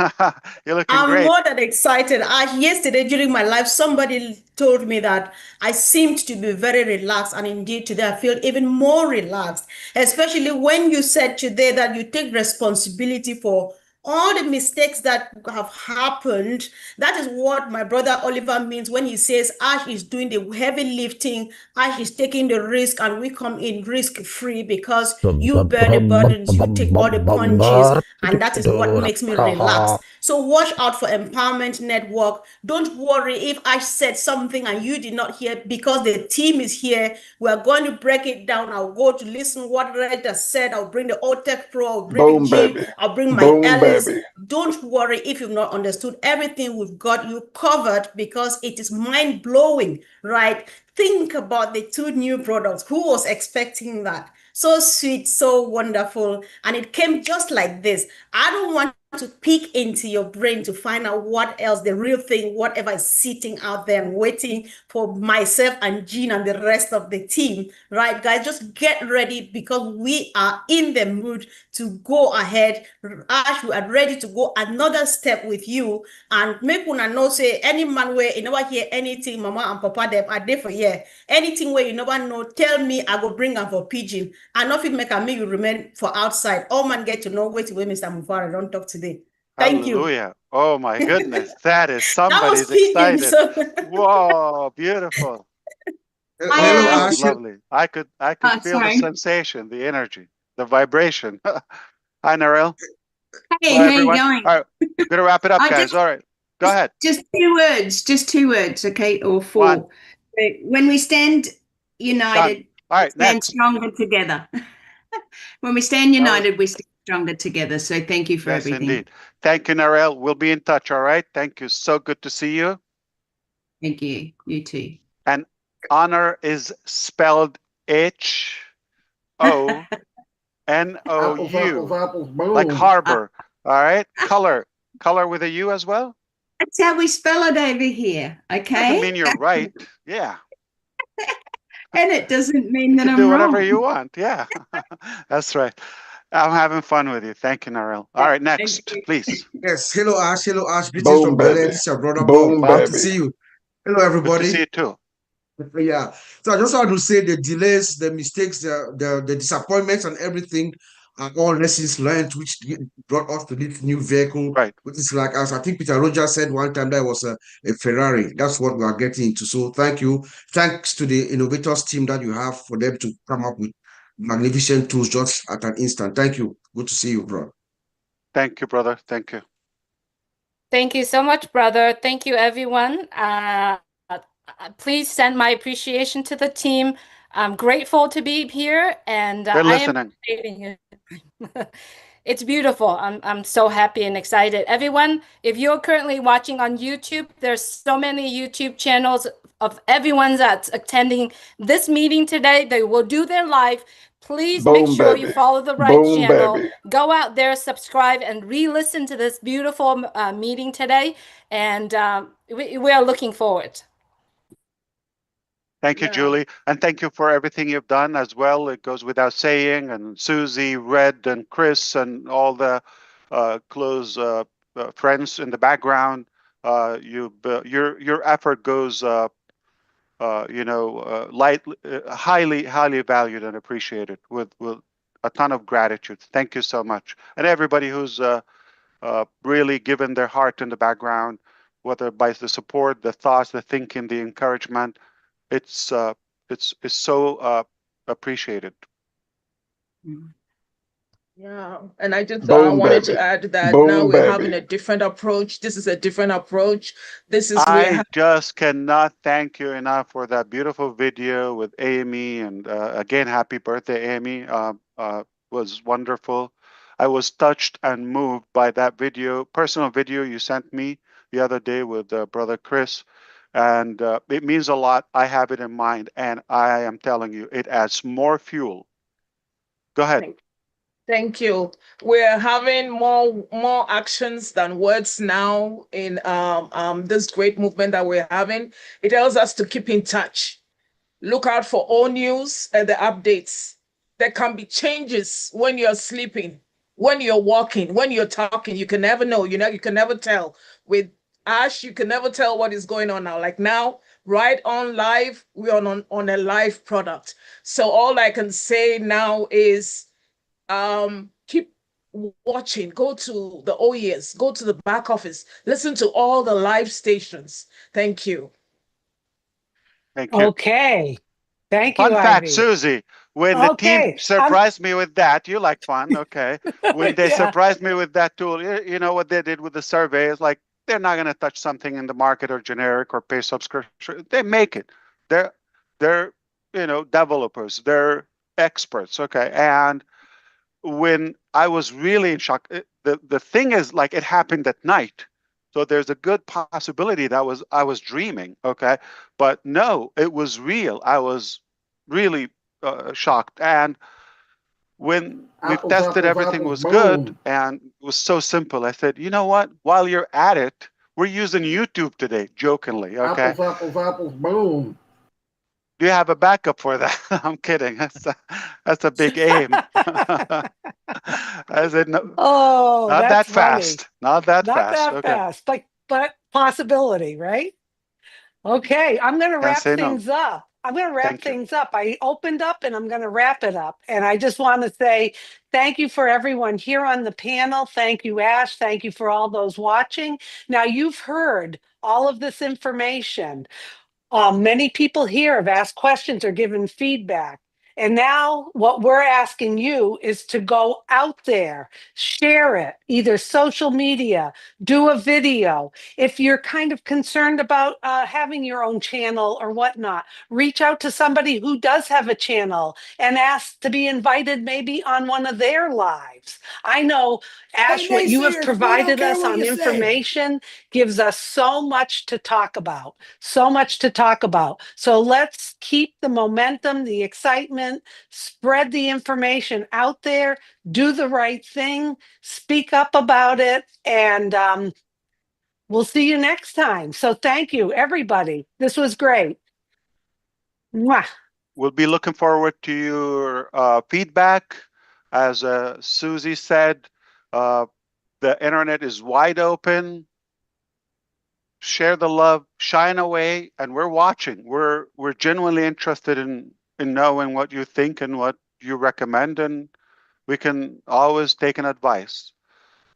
You're looking I'm great. more than excited. Yesterday during my life, somebody told me that I seemed to be very relaxed, and indeed today I feel even more relaxed, especially when you said today that you take responsibility for all the mistakes that have happened. That is what my brother Oliver means when he says Ash is doing the heavy lifting, Ash is taking the risk, and we come in risk-free because you bear the burdens, you take all the punches, and that is what makes me relax. So watch out for Empowerment Network. Don't worry if Ash said something and you did not hear, because the team is here. We're going to break it down. I'll go to listen what Red has said. I'll bring the OTech Pro, I'll bring the G, I'll bring my Alice. Don't worry if you've not understood everything. We've got you covered because it is mind-blowing, right? Think about the 2 new products. Who was expecting that? So sweet, so wonderful. And it came just like this. I don't want to peek into your brain to find out what else, the real thing, whatever is sitting out there and waiting for myself and Jean and the rest of the team, right, guys? Just get ready because we are in the mood to go ahead. Ash, we are ready to go another step with you and make una know say any man where you never hear anything, mama and papa them are there for here. Anything where you never know, tell me, I go bring them for pigeon. And nothing make you remain for outside. All man get to know wait till Mr. Mufareh don't talk today. Thank Hallelujah. you. Oh my goodness. That is somebody's speaking, excited. so- Whoa, beautiful. Hello, That was Ash. lovely. I could feel the sorry. sensation, the energy, the vibration. Hi, Narelle. Hey, Hello, how you everyone. going? All right, we're gonna wrap it up, guys. All right, go ahead. Just 2 words, okay, or 4. One. When we stand united, All right, we stand next. stronger together. When we stand united, we stand stronger together. So thank you for Yes, everything. indeed. Thank you, Narelle. We'll be in touch. All right. Thank you. So good to see you. Thank you. You too. And honor is spelled HONOU, like harbor. All right. Color with a U as well. That's how we spell it over here. Okay. Doesn't mean you're right. Yeah. And it doesn't mean that You I'm do whatever wrong. you want. Yeah. That's right. I'm having fun with you. Thank you, Narelle. All right, next, please. Yes. Hello, Ash. Greetings from Berlin. This is your brother Boom. Good to see you. Hello, Good to everybody. see you too. Yeah. So I just want to say the delays, the mistakes, the disappointments and everything are all lessons learned, which brought us to this new vehicle. Right. Which is like, as I think Peter Rogers said one time, that was a Ferrari. That's what we are getting into. So thank you. Thanks to the innovators team that you have for them to come up with magnificent tools just at an instant. Thank you. Good to see you, bro. Thank you, brother. Thank you. Thank you so much, brother. Thank you, everyone. Please send my appreciation to the team. I'm grateful to be here, and We're I am listening. appreciating it. It's beautiful. I'm so happy and excited. Everyone, if you're currently watching on YouTube, there's so many YouTube channels of everyone that's attending this meeting today. They will do their live. Please make Boom, sure you baby. follow the right Boom, channel. baby. Go out there, subscribe, and re-listen to this beautiful meeting today. And we are looking forward. Thank you, Julie. And thank you for everything you've done as well. It goes without saying. And Susie, Red, and Chris, and all the close friends in the background. Your effort goes, highly valued and appreciated with a ton of gratitude. Thank you so much. And everybody who's really given their heart in the background, whether by the support, the thoughts, the thinking, the encouragement. It's so appreciated. Yeah, and I just Boom, wanted baby. to add that now Boom, we're baby. having a different approach. This is a different approach. This is I just cannot thank you enough for that beautiful video with Amy, and again, happy birthday, Amy. Was wonderful. I was touched and moved by that video, personal video you sent me the other day with brother Chris, and it means a lot. I have it in mind, and I am telling you, it adds more fuel. Go ahead. Thank you. We're having more actions than words now in this great movement that we're having. It tells us to keep in touch. Look out for all news and the updates. There can be changes when you're sleeping, when you're walking, when you're talking. You can never know. You can never tell. With Ash, you can never tell what is going on now. Like now, right on live, we're on a live product. So all I can say now is keep watching, go to the OES, go to the back office, listen to all the live stations. Thank you. Thank you. Okay. Thank you, Fun fact, Ivy. Susie, when the team Okay. surprised me with that, you like fun, okay? When they Yeah. surprised me with that tool, you know what they did with the survey? It's like they're not going to touch something in the market or generic or pay subscription. They make it. They're developers. They're experts, okay? And when I was really in shock, the thing is, like, it happened at night. So there's a good possibility that I was dreaming, okay? But no, it was real. I was really shocked. And when we've tested, everything was good and it was so simple. I said, you know what? While you're at it, we're using YouTube today, jokingly, okay? Apples, boom. Do you have a backup for that? I'm kidding. That's a big aim. I said, no, Oh, not that's that funny. fast. Not that Not fast. that Okay. fast, but possibility, right? Okay, I'm going to Can't wrap say no. things up. I'm going to wrap Thank you. things up. I opened up and I'm going to wrap it up. And I just want to say thank you for everyone here on the panel. Thank you, Ash. Thank you for all those watching. Now, you've heard all of this information. Many people here have asked questions or given feedback. And now what we're asking you is to go out there, share it, either social media, do a video. If you're kind of concerned about having your own channel or whatnot, reach out to somebody who does have a channel and ask to be invited maybe on one of their lives. I know, Ash, what you have provided us on information gives us so much to talk about, so much to talk about. So let's keep the momentum, the excitement, spread the information out there, do the right thing, speak up about it, and we'll see you next time. So thank you, everybody. This was great. Mwah. We'll be looking forward to your feedback. As Susie said, the internet is wide open. share the love, shine away, and we're watching. We're genuinely interested in knowing what you think and what you recommend, and we can always take an advice.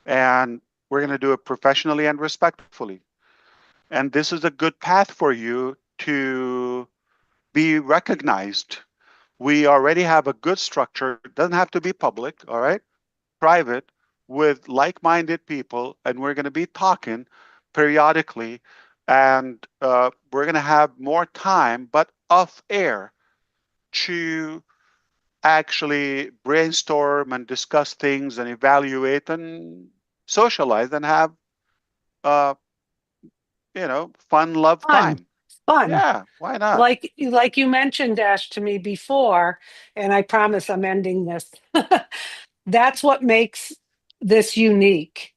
And we're going to do it professionally and respectfully. And this is a good path for you to be recognized. We already have a good structure. It doesn't have to be public, all right? Private, with like-minded people, and we're going to be talking periodically, and we're going to have more time, but off air, to actually brainstorm and discuss things and evaluate and socialize and have fun love time. Fun. Yeah, why not? Like you mentioned, Ash, to me before, and I promise I'm ending this. That's what makes this unique.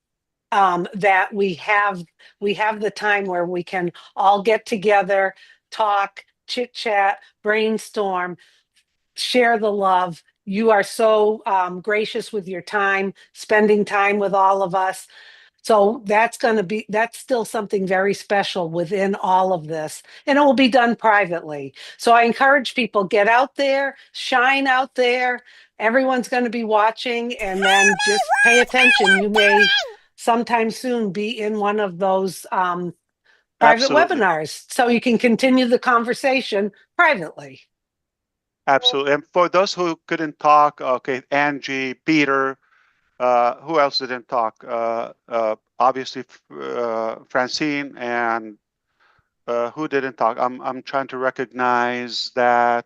That we have the time where we can all get together, talk, chit chat, brainstorm, share the love. You are so gracious with your time, spending time with all of us. So that's still something very special within all of this. And it will be done privately. So I encourage people, get out there, shine out there. Everyone's going to be watching, and then just pay attention. You may sometime soon be in one of those private Absolutely. webinars, so you can continue the conversation privately. Absolutely. And for those who couldn't talk, okay, Angie, Peter, who else didn't talk? Obviously, Francine, and who didn't talk? I'm trying to recognize that.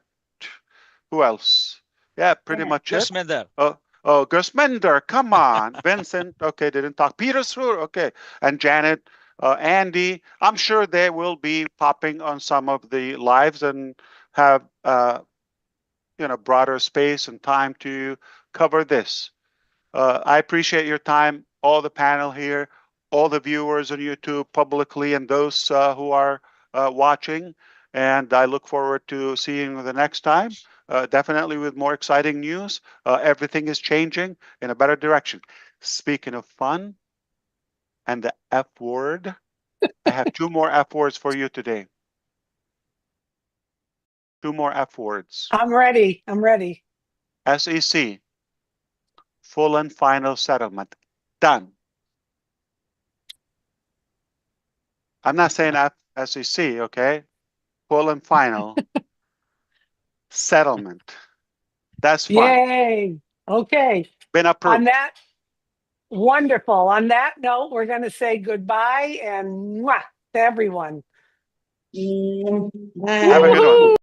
Who else? Yeah, pretty much it. Gersmender. Oh, Gersmender, come on. Vincent, okay, didn't talk. Peter Sur, okay, and Janet, Andy. I'm sure they will be popping on some of the lives and have broader space and time to cover this. I appreciate your time, all the panel here, all the viewers on YouTube publicly, and those who are watching. And I look forward to seeing you the next time, definitely with more exciting news. Everything is changing in a better direction. Speaking of fun and the F word, I have 2 more F words for you today. 2 more F words. I'm ready. SEC. Full and final settlement. Done. I'm not saying SEC, okay? Full and final settlement. That's fun. Yay. Okay. Been approved. On that, wonderful. On that note, we're going to say goodbye and mwah to everyone. Have a good one.